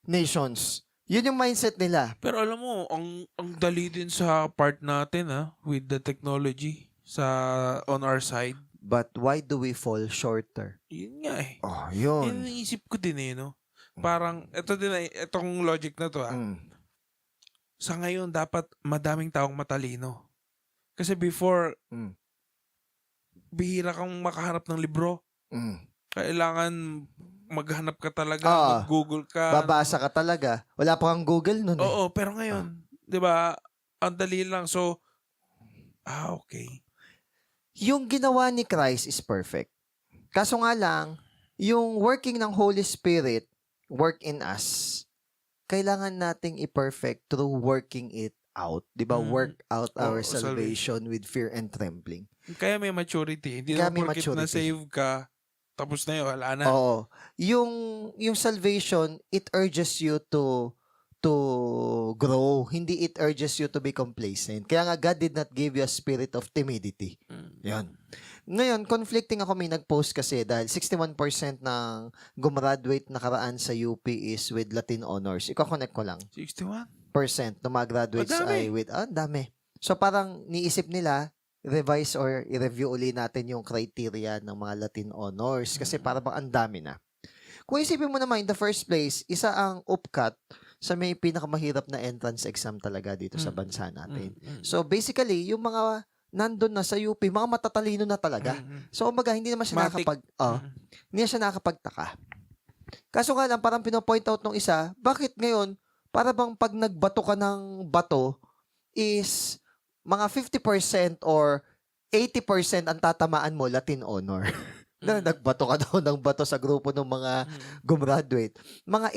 Speaker 2: nations. Yun yung mindset nila.
Speaker 1: Pero alam mo, ang dali din sa part natin with the technology on our side.
Speaker 2: But why do we fall shorter?
Speaker 1: Yun nga eh.
Speaker 2: Yun.
Speaker 1: Yun ang isip ko din no? Parang, itong logic na to Sa ngayon, dapat madaming taong matalino. Kasi before, bihira kang makahanap ng libro. Kailangan maghanap ka talaga, mag-Google ka.
Speaker 2: Babasa ka talaga. Wala pa kang Google nun
Speaker 1: Oo, pero ngayon, di ba, ang dali lang. So, okay.
Speaker 2: Yung ginawa ni Christ is perfect. Kaso nga lang, yung working ng Holy Spirit, work in us, kailangan nating i-perfect through working it out. Di ba? Work out our salvation with fear and trembling.
Speaker 1: Kaya may maturity. Hindi na porkit na save ka, tapos na yun, wala na.
Speaker 2: Oo. Yung salvation, it urges you to grow. Hindi it urges you to be complacent. Kaya nga, God did not give you a spirit of timidity. Yan. Ngayon, conflicting ako, may nag-post kasi dahil 61% ng gumraduate nakaraan sa UP is with Latin honors. Iko-connect ko lang.
Speaker 1: 61%?
Speaker 2: Na mag-graduates ay with, dami. So parang niisip nila, revise or i-review uli natin yung criteria ng mga Latin honors kasi para bang ang dami na. Kung isipin mo naman, in the first place, isa ang UPCAT sa may pinakamahirap na entrance exam talaga dito sa bansa natin. So basically, yung mga nandun na sa UP, mga matatalino na talaga. So umaga, hindi naman siya hindi na siya nakakapagtaka. Kaso nga lang, parang pinopoint out nung isa, bakit ngayon, para bang pag nagbato ka ng bato is mga 50% or 80% ang tatamaan mo Latin honor. Na nagbato ka daw ng bato sa grupo ng mga gumraduate. Mga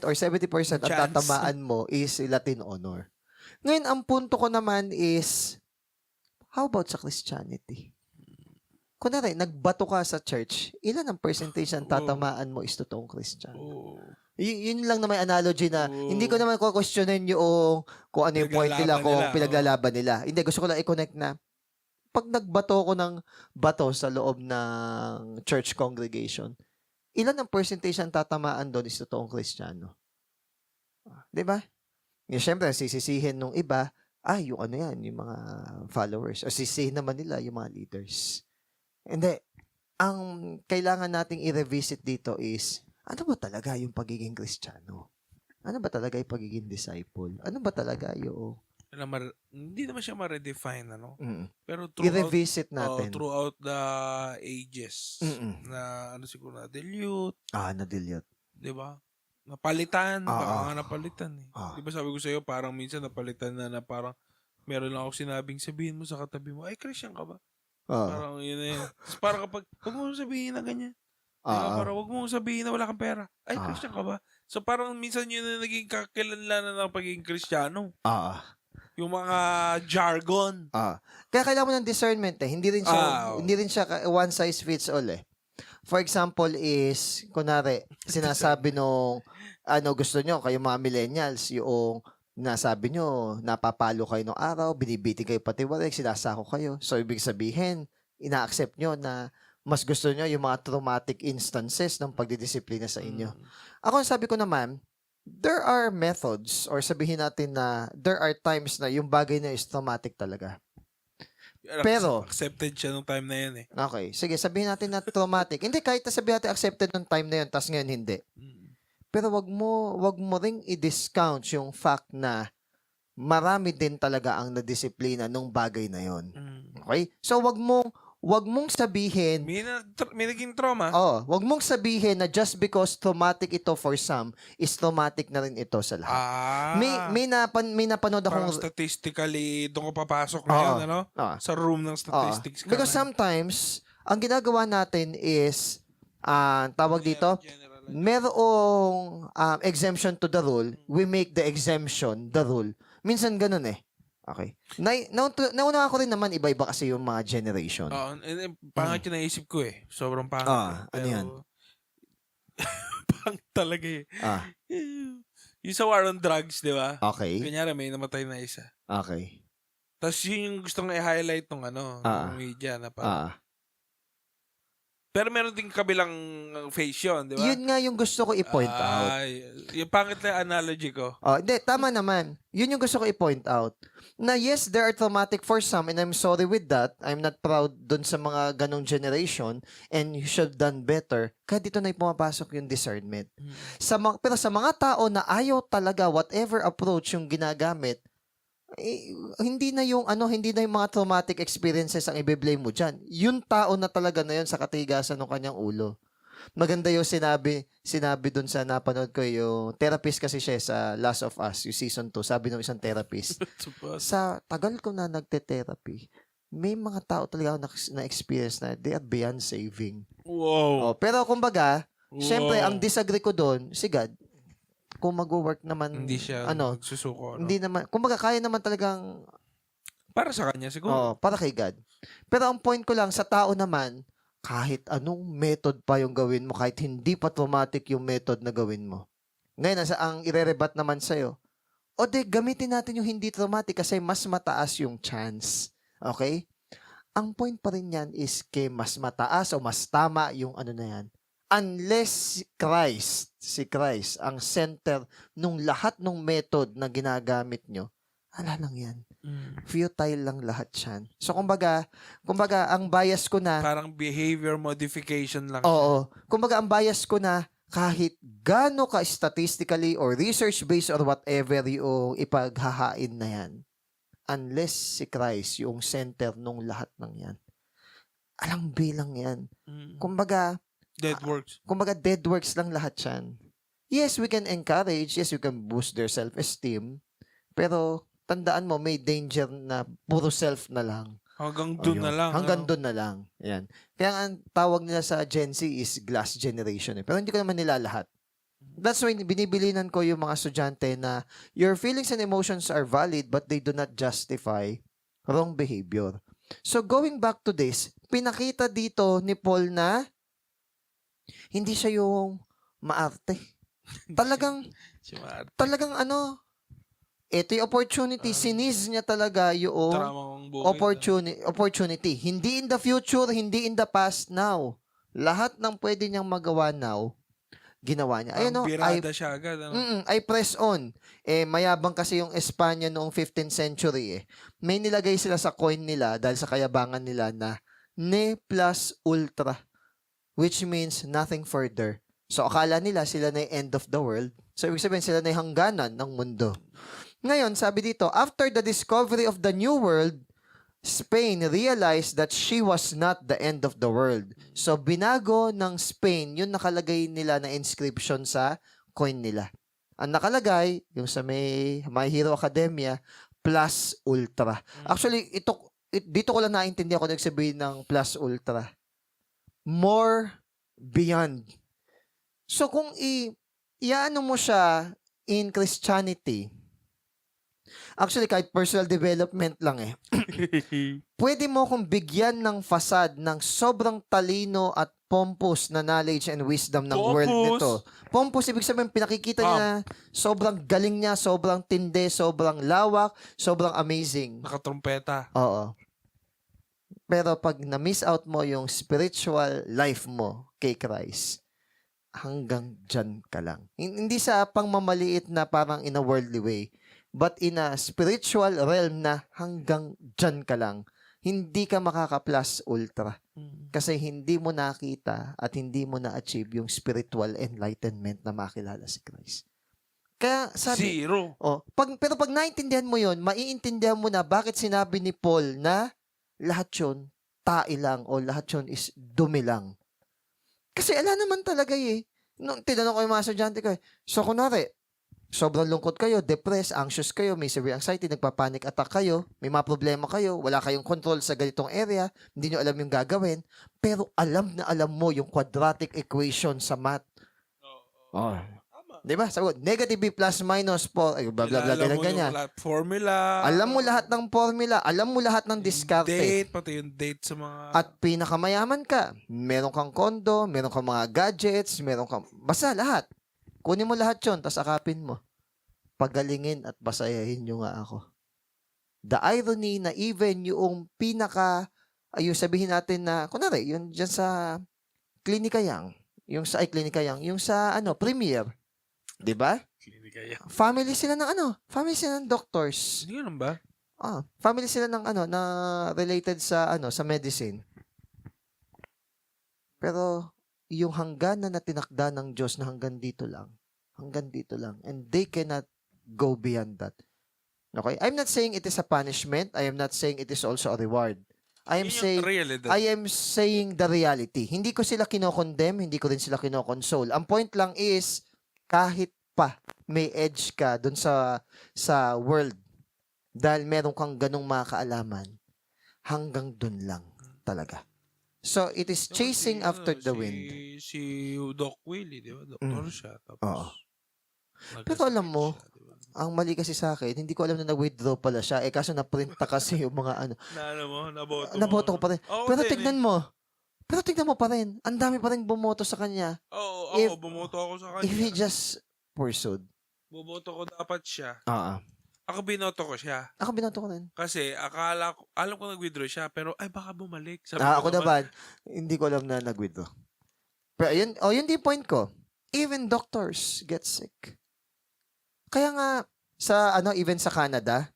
Speaker 2: 80% or 70% ang tatamaan mo is Latin honor. Ngayon, ang punto ko naman is, how about sa Christianity? Kunwari, nagbato ka sa church, ilan ang percentage ang tatamaan mo is totoong Christian? Yun lang na may analogy na hindi ko naman questionin yung kung ano yung point nila, kung pinaglalaban nila. Hindi, gusto ko lang i-connect na pag nagbato ko ng bato sa loob ng church congregation, ilan ang percentage ang tatamaan doon is totoong Kristiyano? Diba? Siyempre, sisisihin nung iba, yung ano yan, yung mga followers. O sisisihin naman nila yung mga leaders. Hindi. Ang kailangan nating i-revisit dito is, ano ba talaga yung pagiging Kristiyano? Ano ba talaga yung pagiging disciple? Ano ba talaga yung...
Speaker 1: Hindi naman siya ma-redefine, Pero
Speaker 2: i-revisit natin.
Speaker 1: Throughout the ages, na siguro na-dilute.
Speaker 2: Na-dilute.
Speaker 1: Diba? Napalitan. Baka nga napalitan eh. Diba sabi ko sa'yo, parang minsan napalitan na parang meron lang ako sinabing sabihin mo sa katabi mo, ay, Christian ka ba? Parang yun na yun. Tapos parang kapag, huwag mo sabihin na ganyan. Parang huwag mo sabihin na wala kang pera. Ay, Christian ka ba? So parang minsan yun na naging kakilanlanan ng pagiging Kristiyano. Yung mga jargon.
Speaker 2: Kaya kailangan mo ng discernment eh. Hindi rin siya one size fits all eh. For example is, kunwari, sinasabi nung, gusto nyo, kayo mga millennials, yung nasabi nyo, napapalo kayo ng araw, binibitin kayo pati warik, sinasako kayo. So, ibig sabihin, ina-accept nyo na mas gusto nyo yung mga traumatic instances ng pagdidisiplina sa inyo. Ako, sabi ko naman, there are methods, or sabihin natin na there are times na yung bagay na is traumatic talaga. Pero
Speaker 1: accepted siya nung time na yun eh.
Speaker 2: Okay. Sige, sabihin natin na traumatic. Hindi, kahit na sabihin natin accepted nung time na yun, tas ngayon hindi. Pero wag mo ring i-discount yung fact na marami din talaga ang nadisiplina nung bagay na yun. Okay? So wag mong sabihin
Speaker 1: may naging trauma.
Speaker 2: Wag mong sabihin na just because traumatic ito for some is traumatic na rin ito sa lahat. May napanood akong
Speaker 1: statistically doon ko papasok ngayon sa room ng statistics.
Speaker 2: Because sometimes ang ginagawa natin is tawag dito, merong exemption to the rule, we make the exemption the rule. Minsan ganun eh. Okay. Nauna ako rin naman, iba-iba kasi yung mga generation.
Speaker 1: Pangit yung naisip ko eh. Sobrang pangit.
Speaker 2: Ano yan?
Speaker 1: Pangit talaga eh. Yung sa war on drugs, di ba?
Speaker 2: Okay.
Speaker 1: Kunyari, may namatay na isa.
Speaker 2: Okay.
Speaker 1: Tapos yun yung gustong i-highlight ng ng media na pa. Pero meron din kabilang face yun, di ba?
Speaker 2: Yun nga yung gusto ko i-point out.
Speaker 1: Yung pangit na analogy ko.
Speaker 2: Hindi, tama naman. Yun yung gusto ko i-point out. Na yes, there are traumatic for some and I'm sorry with that. I'm not proud dun sa mga ganong generation and you should have done better. Kaya dito na pumapasok yung discernment. Pero sa mga tao na ayaw talaga whatever approach yung ginagamit, hindi na yung mga traumatic experiences ang i-blame mo dyan. Yung tao na talaga na yun sa katigasan ng kanyang ulo. Maganda yung sinabi dun sa napanood ko, yung therapist kasi siya sa Last of Us, yung season 2, sabi ng isang therapist, sa tagal ko na nagte-therapy, may mga tao talaga na-experience na they are beyond saving.
Speaker 1: Wow.
Speaker 2: Pero kumbaga, syempre, ang disagree ko dun, si God, kung mag-work naman,
Speaker 1: hindi siya nagsusuko.
Speaker 2: Hindi naman, kumbaga kaya naman talagang
Speaker 1: para sa kanya siguro.
Speaker 2: Para kay God. Pero ang point ko lang, sa tao naman, kahit anong method pa yung gawin mo, kahit hindi pa traumatic yung method na gawin mo. Ngayon, ang ire-rebat naman sa'yo, gamitin natin yung hindi traumatic kasi mas mataas yung chance. Okay? Ang point pa rin yan is mas mataas o mas tama yung na yan. Unless si Christ, ang center nung lahat ng method na ginagamit nyo, ala lang yan. Futile lang lahat yan. So, kumbaga, ang bias ko na...
Speaker 1: Parang behavior modification lang.
Speaker 2: Oo. Kumbaga, ang bias ko na kahit gaano ka statistically or research-based or whatever yung ipaghahain na yan, unless si Christ yung center nung lahat ng yan, alang bilang yan. Kumbaga,
Speaker 1: dead works.
Speaker 2: Dead works lang lahat yan. Yes, we can encourage. Yes, we can boost their self-esteem. Pero, tandaan mo, may danger na puro self na lang.
Speaker 1: Hanggang doon na lang.
Speaker 2: Hanggang doon na lang. Yan. Kaya ang tawag nila sa Gen Z is glass generation. Pero hindi ko naman nila lahat. That's why binibilinan ko yung mga estudyante na your feelings and emotions are valid but they do not justify wrong behavior. So, going back to this, pinakita dito ni Paul na hindi siya yung maarte. Talagang ito yung opportunity. Siniz niya talaga yung opportunity. Hindi in the future, hindi in the past, now. Lahat ng pwede niyang magawa now, ginawa niya.
Speaker 1: Birada siya agad.
Speaker 2: I press on. Mayabang kasi yung Espanya noong 15th century. May nilagay sila sa coin nila dahil sa kayabangan nila na ne plus ultra, which means nothing further. So, akala nila sila na yung end of the world. So, ibig sabihin sila na yung hangganan ng mundo. Ngayon, sabi dito, after the discovery of the New World, Spain realized that she was not the end of the world. So, binago ng Spain yung nakalagay nila na inscription sa coin nila. Ang nakalagay, yung sa My Hero Academia, plus ultra. Actually, dito ko lang naintindihan kung nagsabihin ng plus ultra. More beyond. So kung iano mo siya in Christianity, actually kahit personal development lang pwede mo kong bigyan ng fasad ng sobrang talino at pompous na knowledge and wisdom ng world nito. Pompous, ibig sabihin, pinakikita niya na sobrang galing niya, sobrang tindi, sobrang lawak, sobrang amazing.
Speaker 1: Nakatrumpeta.
Speaker 2: Oo. Pero pag na-miss out mo yung spiritual life mo kay Christ, hanggang dyan ka lang. Hindi sa pangmamaliit na parang in a worldly way, but in a spiritual realm na hanggang dyan ka lang. Hindi ka makaka-plus ultra. Kasi hindi mo nakita at hindi mo na-achieve yung spiritual enlightenment na makilala si Christ. Kaya sabi,
Speaker 1: zero.
Speaker 2: Pero pag naintindihan mo yon, maiintindihan mo na bakit sinabi ni Paul na lahat yun tae lang o lahat yun is dumi lang. Kasi ala naman talaga Nung tinanong ko yung mga estudyante ko, so kunwari, sobrang lungkot kayo, depressed, anxious kayo, may severe anxiety, nagpa-panic attack kayo, may mga problema kayo, wala kayong control sa ganitong area, hindi nyo alam yung gagawin, pero alam na alam mo yung quadratic equation sa math. Diba? Sabi ko, negative B plus minus 4, blah, blah, blah, ganyan.
Speaker 1: Formula.
Speaker 2: Alam mo lahat ng formula, alam mo lahat ng diskarte.
Speaker 1: Date, pati yung date sa mga...
Speaker 2: At pinakamayaman ka, meron kang kondo, meron kang mga gadgets, basta lahat. Kunin mo lahat yun, tas akapin mo. Pagalingin at basayahin nyo nga ako. The irony na even yung yung sabihin natin na, kunwari, yun dyan sa Klinika Yang, yung sa Premier, di ba?
Speaker 1: Klinika Yang.
Speaker 2: Family sila ng doctors.
Speaker 1: Hindi ganun ba?
Speaker 2: Family sila ng na related sa medicine. Pero yung hangganan na tinakda ng Diyos na hanggang dito lang. And they cannot go beyond that. Okay? I'm not saying it is a punishment. I am not saying it is also a reward. I am saying the reality. Hindi ko sila kinokondemn, hindi ko rin sila kinokonsole. Ang point lang is, kahit pa may edge ka dun sa world, dahil meron kang ganong mga kaalaman, hanggang dun lang talaga. So, it is chasing after the wind.
Speaker 1: Si Doc Willie, di ba? Doktor siya. Tapos,
Speaker 2: pero alam mo, ang mali kasi sa akin, hindi ko alam na nag-withdraw pala siya. Kaso na-print kasi yung mga naboto ko pa rin. Pero tignan mo. Pa rin. Ang dami pa rin bumoto sa kanya.
Speaker 1: Oo, bumoto ako sa kanya.
Speaker 2: If he just pursued.
Speaker 1: Bumoto ko dapat siya. Ako binoto ko siya.
Speaker 2: Ako binoto ko rin.
Speaker 1: Kasi alam ko nag-withdraw siya, pero baka bumalik.
Speaker 2: Ako naman, hindi ko alam na nag-withdraw. Pero yun din point ko. Even doctors get sick. Kaya nga, even sa Canada,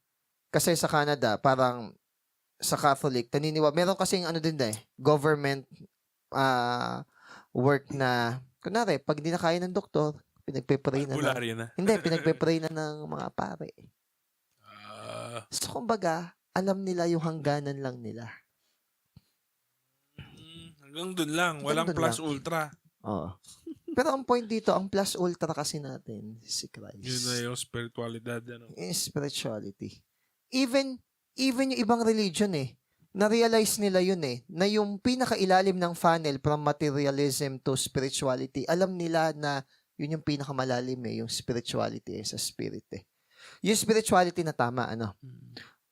Speaker 2: kasi sa Canada, parang sa Catholic, meron kasing government work na, kunwari, pag hindi na kaya ng doktor, pinagpe-pray na. Hindi, pinagpe-pray na ng mga pare. So, kumbaga, alam nila yung hangganan lang nila.
Speaker 1: Hanggang dun lang. Walang plus ultra.
Speaker 2: Oo. Pero ang point dito, ang plus ultra kasi natin, si Christ.
Speaker 1: Yun na yung spiritualidad.
Speaker 2: Yung spirituality. Even yung ibang religion na-realize nila yun na yung pinakailalim ng funnel from materialism to spirituality, alam nila na yun yung pinakamalalim yung spirituality sa spirit Yung spirituality na tama,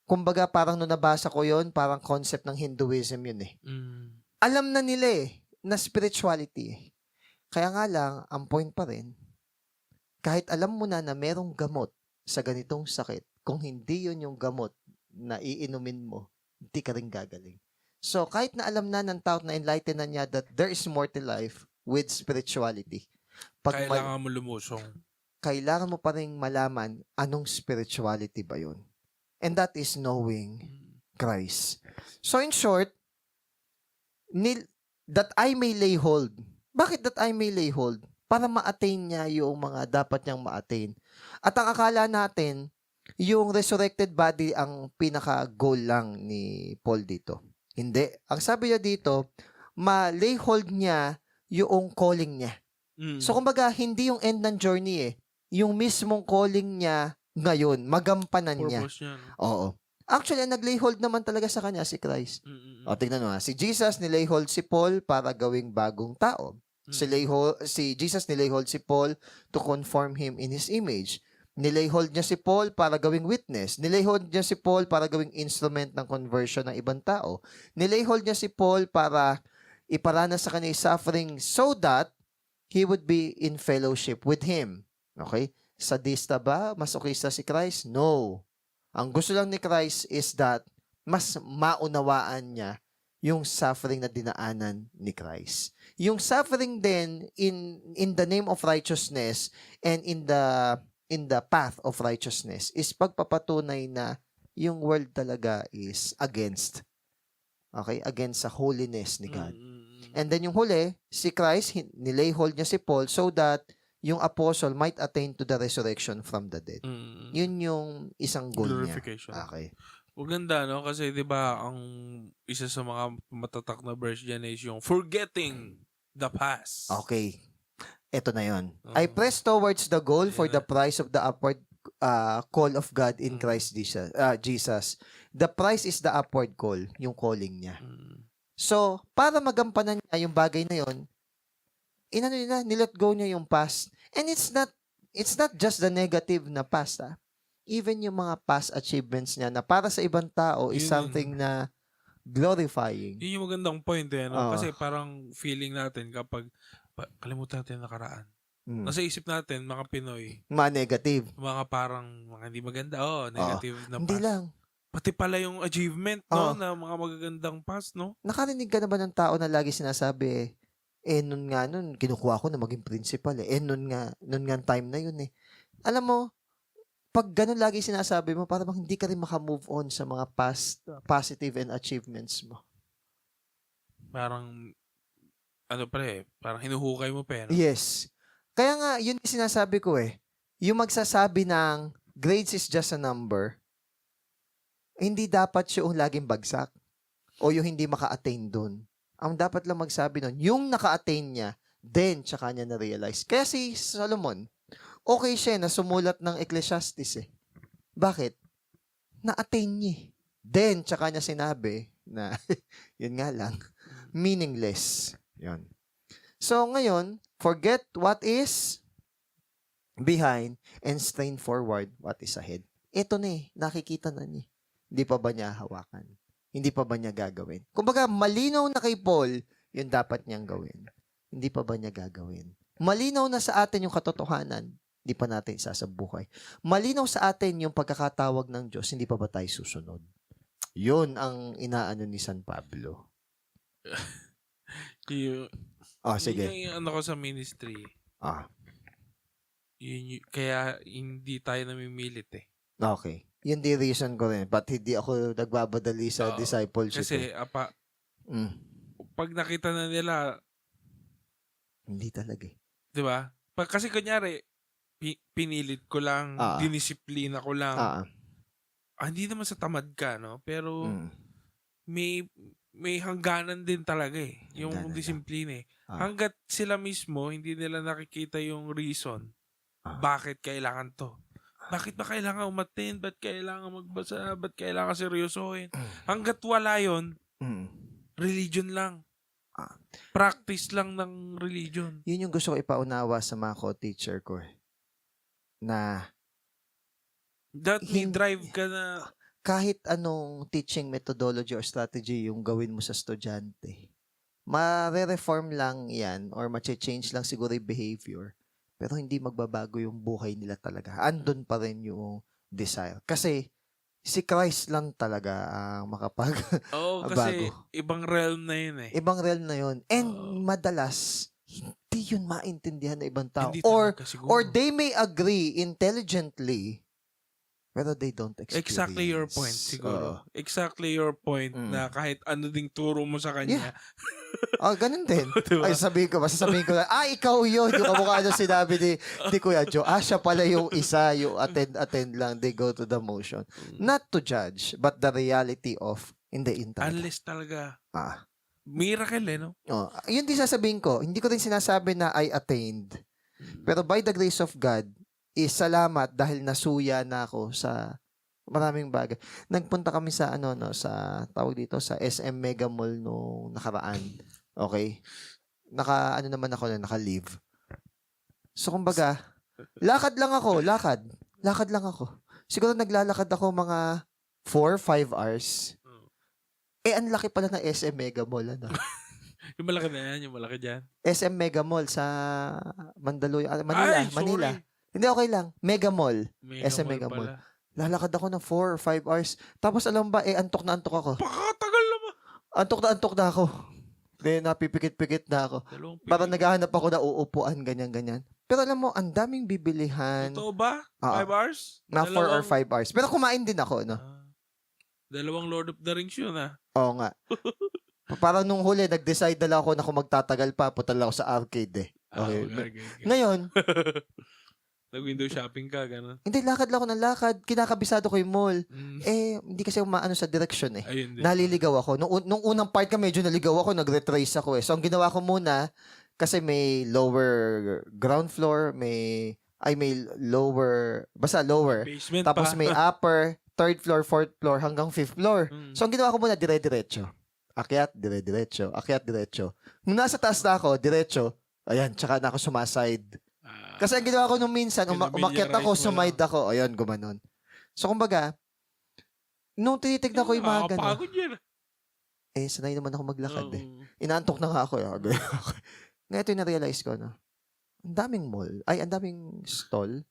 Speaker 2: kumbaga parang nung nabasa ko yun, parang concept ng Hinduism yun Alam na nila na spirituality Kaya nga lang, ang point pa rin, kahit alam mo na merong gamot sa ganitong sakit, kung hindi yun yung gamot na iinumin mo, hindi ka rin gagaling. So, kahit na alam na ng tao na enlighten na niya that there is more to life with spirituality.
Speaker 1: Kailangan mo lumusong.
Speaker 2: Kailangan mo pa rin malaman anong spirituality ba yun. And that is knowing Christ. So, in short, that I may lay hold. Bakit that I may lay hold? Para ma-attain niya yung mga dapat niyang ma-attain. At ang akala natin, yung resurrected body ang pinaka-goal lang ni Paul dito. Hindi. Ang sabi niya dito, ma-lay hold niya yung calling niya. So, kumbaga, hindi yung end ng journey Yung mismong calling niya ngayon, magampanan niya.
Speaker 1: Purpose niya.
Speaker 2: Oo. Actually, ang nag-lay hold naman talaga sa kanya si Christ. O, tingnan mo, si Jesus nilay hold si Paul para gawing bagong tao. Si Jesus nilay hold si Paul to conform him in his image. Nilay hold niya si Paul para gawing witness. Nilay hold niya si Paul para gawing instrument ng conversion ng ibang tao. Nilay hold niya si Paul para iparanas sa kanya yung suffering so that he would be in fellowship with him. Okay? Sadista ba? Masokista si Christ? No. Ang gusto lang ni Christ is that mas maunawaan niya yung suffering na dinaanan ni Christ. Yung suffering din in the name of righteousness and in the path of righteousness is pagpapatunay na yung world talaga is against sa holiness ni God. And then yung huli, si Christ, nilay hold niya si Paul so that yung apostle might attain to the resurrection from the dead. Yun yung isang goal niya. Okay.
Speaker 1: Maganda, no? Kasi, di ba, ang isa sa mga matatak na verse dyan is yung forgetting the past.
Speaker 2: Okay. Ito na yun. I press towards the goal for the prize of the upward call of God in Christ Jesus. The prize is the upward call, yung calling niya. So, para magampanan niya yung bagay na yun, nilet go niya yung past. And it's not just the negative na past. Even yung mga past achievements niya na para sa ibang tao is something na glorifying.
Speaker 1: Yun yung magandang point no? Kasi parang feeling natin kapag kalimutan natin nakaraan. Nasa isip natin, mga Pinoy.
Speaker 2: Mga negative.
Speaker 1: Mga parang mga hindi maganda. Negative na past.
Speaker 2: Hindi lang.
Speaker 1: Pati pala yung achievement, no? Na mga magagandang past, no?
Speaker 2: Nakarinig ka na ba ng tao na lagi sinasabi, nun kinukuha ko na maging principal nun nga time na yun Alam mo, pag ganun lagi sinasabi mo, parang hindi ka rin makamove on sa mga past positive and achievements mo.
Speaker 1: Parang, parang hinuhukay mo pa, no?
Speaker 2: Yes. Kaya nga, yun yung sinasabi ko yung magsasabi ng grades is just a number, hindi dapat yung laging bagsak o yung hindi maka-attain dun. Ang dapat lang magsabi nun, yung naka-attain niya, then tsaka niya na-realize. Kaya si Solomon, okay siya na sumulat ng Ecclesiastes Bakit? Na-attain niya. Then tsaka niya sinabi na, yun nga lang, meaningless. Yun. So ngayon, forget what is behind and strain forward what is ahead. Ito nakikita na niya. Hindi pa ba niya hawakan? Hindi pa ba niya gagawin? Kumbaga, malinaw na kay Paul, yun dapat niyang gawin. Hindi pa ba niya gagawin? Malinaw na sa atin yung katotohanan, hindi pa natin isasabuhay. Malinaw sa atin yung pagkakatawag ng Diyos, hindi pa ba tayo susunod? Yun ang inaano ni San Pablo. Sige.
Speaker 1: Yung ko sa ministry. Kaya hindi tayo namimilit
Speaker 2: Okay. Yun di reason ko rin. But hindi ako nagbabadali sa discipleship.
Speaker 1: Kasi, pag nakita na nila,
Speaker 2: hindi talaga
Speaker 1: di ba? Kasi kunyari, pinilit ko lang, dinisiplina ko lang. Hindi naman sa tamad ka, no? Pero, may hangganan din talaga yung disiplina Hanggat sila mismo, hindi nila nakikita yung reason. Bakit kailangan to? Bakit ba kailangan umattend? Ba't kailangan magbasa? Ba't kailangan seryosohin? Hanggat wala yun, religion lang. Practice lang ng religion.
Speaker 2: Yun yung gusto ko ipaunawa sa mga co-teacher ko na
Speaker 1: drive ka na
Speaker 2: kahit anong teaching methodology or strategy yung gawin mo sa estudyante, ma-reform lang yan or ma-change lang siguro yung behavior. Pero hindi magbabago yung buhay nila talaga. Andun pa rin yung desire. Kasi si Christ lang talaga ang makapag-bago.
Speaker 1: Kasi ibang realm na yun
Speaker 2: Ibang realm na yun. And madalas, hindi yun maintindihan ng ibang tao. Or they may agree intelligently, pero they don't experience.
Speaker 1: Exactly your point, siguro. Exactly your point na kahit ano ding turo mo sa kanya.
Speaker 2: Ganun din. Diba? Ay, sasabihin ko na, ikaw yun. Yung kamukha na sinabi ni Kuya Joe. Siya pala yung isa, yung attend lang. They go to the motion. Not to judge, but the reality of hindi talaga.
Speaker 1: Unless talaga. Miracle no?
Speaker 2: Yun din sasabihin ko. Hindi ko rin sinasabi na I attained. Pero by the grace of God, salamat dahil nasuya na ako sa Maraming bagay. Nagpunta kami sa sa tawag dito sa SM Mega Mall nung nakaraan. Okay? Naman ako na naka-leave. So kumbaga, lakad lang ako. Lakad lang ako. Siguro naglalakad ako mga 4-5 hours. Ang laki pala ng SM Mega Mall.
Speaker 1: Yung malaki na yan, yung malaki dyan.
Speaker 2: SM Mega Mall sa Mandaluyong, Manila. Hindi, okay lang. Mega Mall. SM Mega Mall. Lalakad ako ng 4 or 5 hours. Tapos alam ba, antok na antok ako.
Speaker 1: Pakatagal naman.
Speaker 2: Antok na ako. Then, napipikit-pikit na ako. Parang naghahanap ako na uupuan, ganyan-ganyan. Pero alam mo, ang daming bibilihan.
Speaker 1: Totoo ba? 5 hours?
Speaker 2: Na 4 or 5 hours. Pero kumain din ako, no?
Speaker 1: Dalawang Lord of the Rings yun,
Speaker 2: Oo nga. Parang nung huli, nag-decide na lang ako na kung magtatagal pa, putal ako sa arcade Okay. Ngayon,
Speaker 1: nag-window shopping ka, gano'n?
Speaker 2: Hindi, lakad lang ako ng lakad. Kinakabisado ko yung mall. Hindi kasi umaano sa direction Naliligaw ako. Nung unang part ka, medyo naligaw ako, nag-retrace ako So, ang ginawa ko muna, kasi may lower ground floor, may lower, basta lower.
Speaker 1: Basement
Speaker 2: tapos
Speaker 1: pa.
Speaker 2: may upper, third floor, fourth floor, hanggang fifth floor. So, ang ginawa ko muna, dire-diretso. Akyat, dire-diretso. Akyat, diretso. Nung nasa taas na ako, diretso, ayan, tsaka na ako sumaside. Kasi ang ginawa ko nung minsan, umakyat ako, sumide ako. Ayun, gumanon. So, kumbaga, nung tinitignan ko yung mga gano'n.
Speaker 1: Nakapagod yan.
Speaker 2: Sanay naman ako maglakad Inaantok na nga ako. Ngayon ito yung na-realize ko, no? Ang daming mall. Ang daming stall.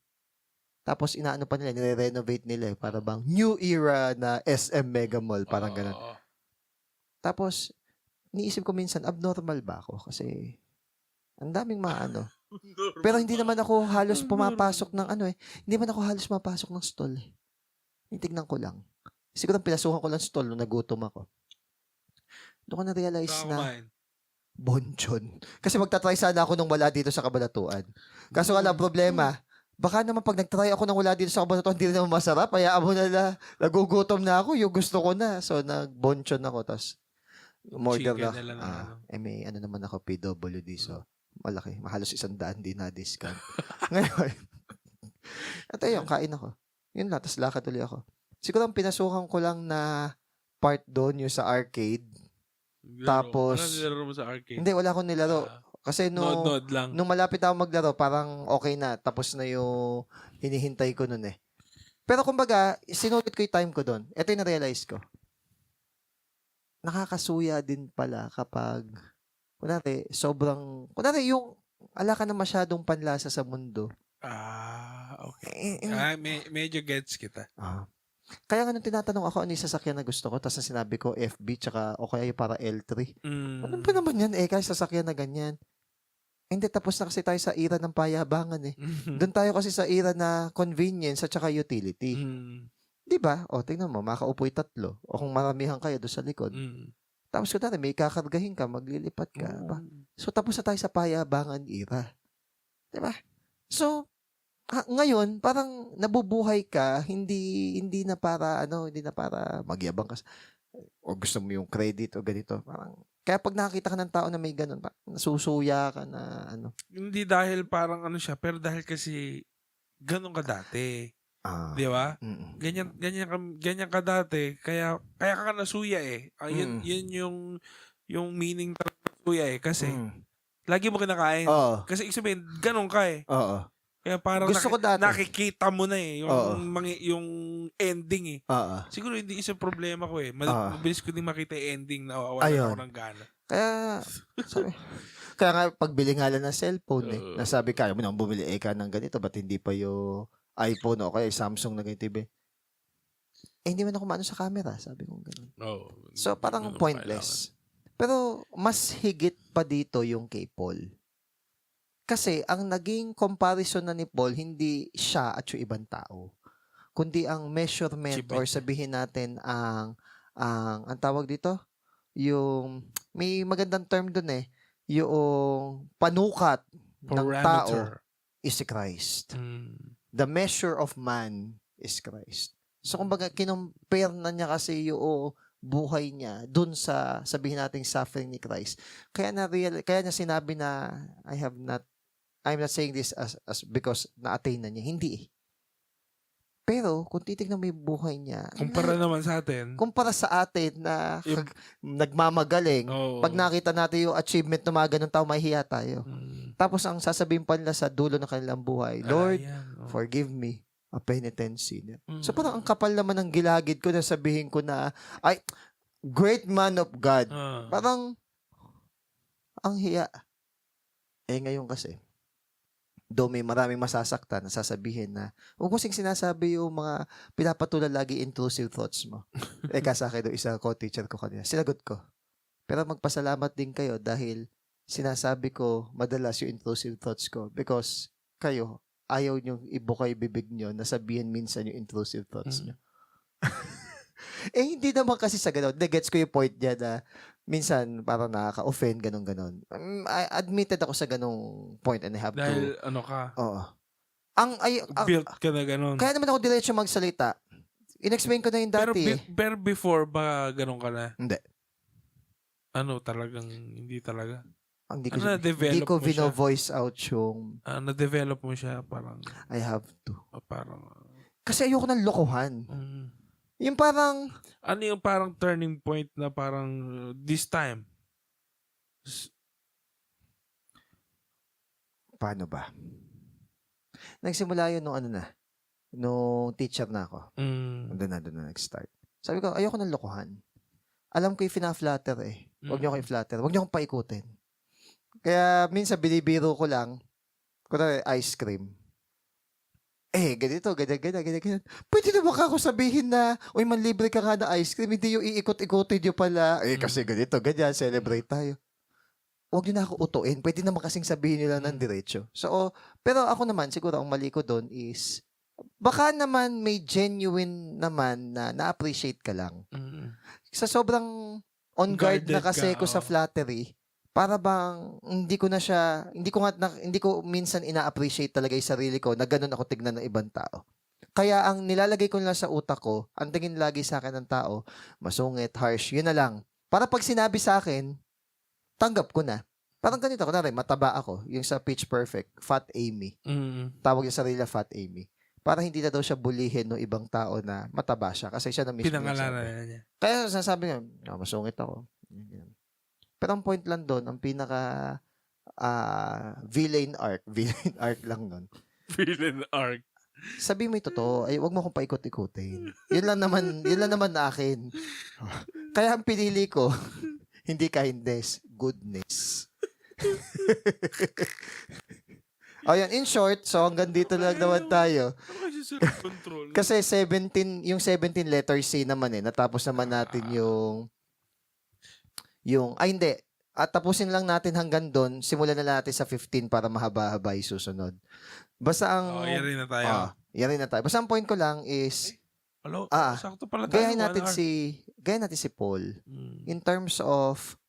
Speaker 2: Tapos, inaano pa nila, nire-renovate nila para bang new era na SM Mega Mall. Parang gano'n. Tapos, niisip ko minsan, abnormal ba ako? Kasi, ang daming mga Pero hindi naman ako halos pumapasok ng Hindi man ako halos pumapasok ng stall. Tignan ko lang. Siguro pinasukan ko lang stall nung nagutom ako. Doon ko na-realize na bonchon. Kasi magtatry sana ako nung wala dito sa Cabanatuan. Kaso wala problema. Baka naman pag nagtry ako nang wala dito sa Cabanatuan, hindi naman masarap. Kaya amo na nagugutom na ako. Yung gusto ko na. So, nag-bonchon ako. Tapos, umorder na. May naman ako, PWD. So, malaki. Mahalos 100 din na discount. Ngayon, ito yung kain ako. Yun lang. Tapos lakad ulit ako. Siguro ang pinasukan ko lang na part doon, yung sa arcade. Tapos,
Speaker 1: ano nilaro mo sa arcade?
Speaker 2: Hindi, wala akong nilaro. Kasi
Speaker 1: Nod lang.
Speaker 2: nung malapit ako maglaro, parang okay na. Tapos na yung hinihintay ko nun Pero kumbaga, sinulit ko yung time ko doon. Ito yung na-realize ko. Nakakasuya din pala kapag kunwari yung ala ka na masyadong panlasa sa mundo.
Speaker 1: Okay. Medyo gets kita.
Speaker 2: Kaya nga nung tinatanong ako ano yung sasakyan na gusto ko, tapos sinabi ko FB, tsaka o kaya para L3. Ano ba naman yan kaya sasakyan na ganyan? Hindi, tapos na kasi tayo sa era ng payabangan Doon tayo kasi sa era na convenience at tsaka utility. Di ba? Tingnan mo, makaupoy 3. O kung maramihan kayo doon sa likod. Tapos kung may kakargahin ka, maglilipat ka. So, tapos na tayo sa payabangan era. Diba? So, ngayon, parang nabubuhay ka, hindi na para, hindi na para magyabang ka. O gusto mo yung credit o ganito. Parang, kaya pag nakakita ka ng tao na may ganun, nasusuya ka na,
Speaker 1: Hindi dahil parang siya, pero dahil kasi ganun ka dati. Di ba? Ganyan ka dati, kaya ka nasuya Yun yung meaning ng nasuya kasi lagi mo kinakain. Kasi sabihin, ganun ka Kaya parang
Speaker 2: gusto ko dati.
Speaker 1: Nakikita mo na yung ending Siguro hindi isang problema ko mabilis ko din makita yung ending na wala ako ng gana.
Speaker 2: Kaya nga, pagbili nga lang ng cellphone nasabi kaya mo nang bumili ka ng ganito, ba't hindi pa yung iPhone o kaya Samsung na ganito TV? Hindi man ako maano sa camera, sabi ko gano'n. So, parang pointless. Pero, mas higit pa dito yung kay Paul. Kasi, ang naging comparison na ni Paul, hindi siya at yung ibang tao. Kundi ang measurement or sabihin natin ang tawag dito, yung, may magandang term dun yung panukat ng tao is si Christ. The measure of man is Christ. So, kumbaga, kinumpare na niya kasi yung buhay niya dun sa, sabihin natin, suffering ni Christ. Kaya niya sinabi na, I'm not saying this as because na-attain na niya. Hindi Pero, kung titignan mo yung buhay niya,
Speaker 1: Kumpara naman sa atin.
Speaker 2: Kumpara sa atin na nagmamagaling, pag nakita natin yung achievement ng mga ganun tao, mahihiya tayo. Tapos, ang sasabihin pa nila sa dulo ng kanilang buhay, Lord, forgive me a penitent sinner. So, parang ang kapal naman ng gilagid ko na sabihin ko na, ay, great man of God. Parang, ang hiya. Ngayon kasi, do may maraming masasaktan na sasabihin na huwag mo sinasabi yung mga pinapatulan lagi intrusive thoughts mo. Sa akin, isa co-teacher ko kanina. Sinagot ko. Pero magpasalamat din kayo dahil sinasabi ko madalas yung intrusive thoughts ko because kayo, ayaw nyo ibukay bibig nyo na sabihin minsan yung intrusive thoughts nyo. Hindi naman kasi sa ganun. Gets ko yung point niya na minsan parang nakaka-offend, ganun-ganon. I admitted ako sa ganung point and I have
Speaker 1: dahil
Speaker 2: to...
Speaker 1: ano ka?
Speaker 2: Oo.
Speaker 1: Built ka na ganun.
Speaker 2: Kaya naman ako diretso magsalita. In-explain ko na yung dati.
Speaker 1: Pero before ba ganun ka na?
Speaker 2: Hindi.
Speaker 1: Ano talagang, hindi talaga?
Speaker 2: Hindi ko vino-voice out yung...
Speaker 1: na-develop mo siya parang...
Speaker 2: I have to.
Speaker 1: Parang...
Speaker 2: Kasi ayoko ng lokohan. Yung parang...
Speaker 1: Ano yung parang turning point na parang this time?
Speaker 2: Paano ba? Nagsimula yun nung teacher na ako. Doon na nag-start. Sabi ko, ayoko ng lokohan. Alam ko yung fina-flatter eh. Huwag niyo ako i-flatter. Huwag niyo akong paikutin. Kaya minsan binibiro ko lang, kunwari ice cream. Ganito, ganyan. Pwede na baka ako sabihin na, uy, manlibre ka nga na ice cream, hindi yung iikot-ikotin nyo pala. Kasi ganito, ganyan, celebrate tayo. Huwag nyo na ako utuin. Pwede naman kasing sabihin nyo lang ng diretso. So, pero ako naman, siguro ang mali ko doon is, baka naman may genuine naman na na-appreciate ka lang. Sa sobrang on guard na kasi ko sa flattery, para bang hindi ko minsan ina-appreciate talaga yung sarili ko na ganun ako tignan ng ibang tao. Kaya ang nilalagay ko lang sa utak ko, ang tingin lagi sa akin ng tao, masungit, harsh, yun na lang. Para pag sinabi sa akin, tanggap ko na. Parang ganito, kunwari, mataba ako, yung sa Pitch Perfect, Fat Amy. Tawag yung sarili Fat Amy. Para hindi na daw siya bulihin ng ibang tao na mataba siya kasi siya na mismo.
Speaker 1: Pinangalanan niya.
Speaker 2: Kaya sasabi niya, masungit ako. Pero ang point lang doon, ang pinaka villain arc lang nun.
Speaker 1: Villain arc.
Speaker 2: Sabi mo yung totoo, ay wag mo akong paikot-ikutin. Yun lang naman na akin. Kaya ang pinili ko, hindi kindness, goodness. Ayan, in short, so hanggang dito lang naman tayo. Kasi 17 letter C naman natapos naman natin hindi. At tapusin lang natin hanggang doon. Simulan na natin sa 15 para mahaba-haba yung susunod. Basta ang...
Speaker 1: yari na tayo.
Speaker 2: Yari na tayo. Basta ang point ko lang is...
Speaker 1: sakto pala tayo.
Speaker 2: Gayahin natin si Paul. In terms of...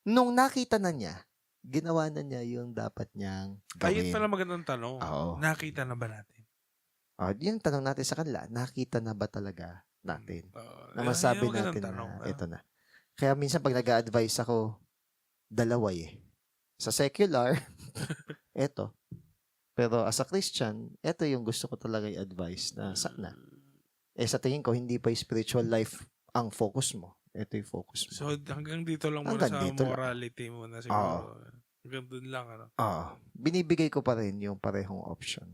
Speaker 2: Nung nakita na niya, ginawa na niya yung dapat niyang gawin.
Speaker 1: Ayun pala magandang tanong. Nakita na ba natin?
Speaker 2: Yung tanong natin sa kanila, nakita na ba talaga natin? Na masabi natin na ito na. Kaya minsan pag nag-a-advise ako, dalawa Sa secular, eto. Pero as a Christian, eto yung gusto ko talaga i-advise na sana. Sa tingin ko, hindi pa spiritual life ang focus mo. Ito yung focus mo.
Speaker 1: So hanggang dito lang muna sa morality mo na siguro. Hanggang dun lang.
Speaker 2: Binibigay ko pa rin yung parehong option.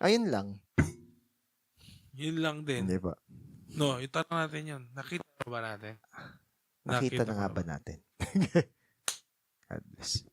Speaker 2: Ayun lang.
Speaker 1: Yun lang din.
Speaker 2: Hindi ba?
Speaker 1: No, itanong natin yun. Nakita na ba natin?
Speaker 2: Nakita na nga ba natin? God bless.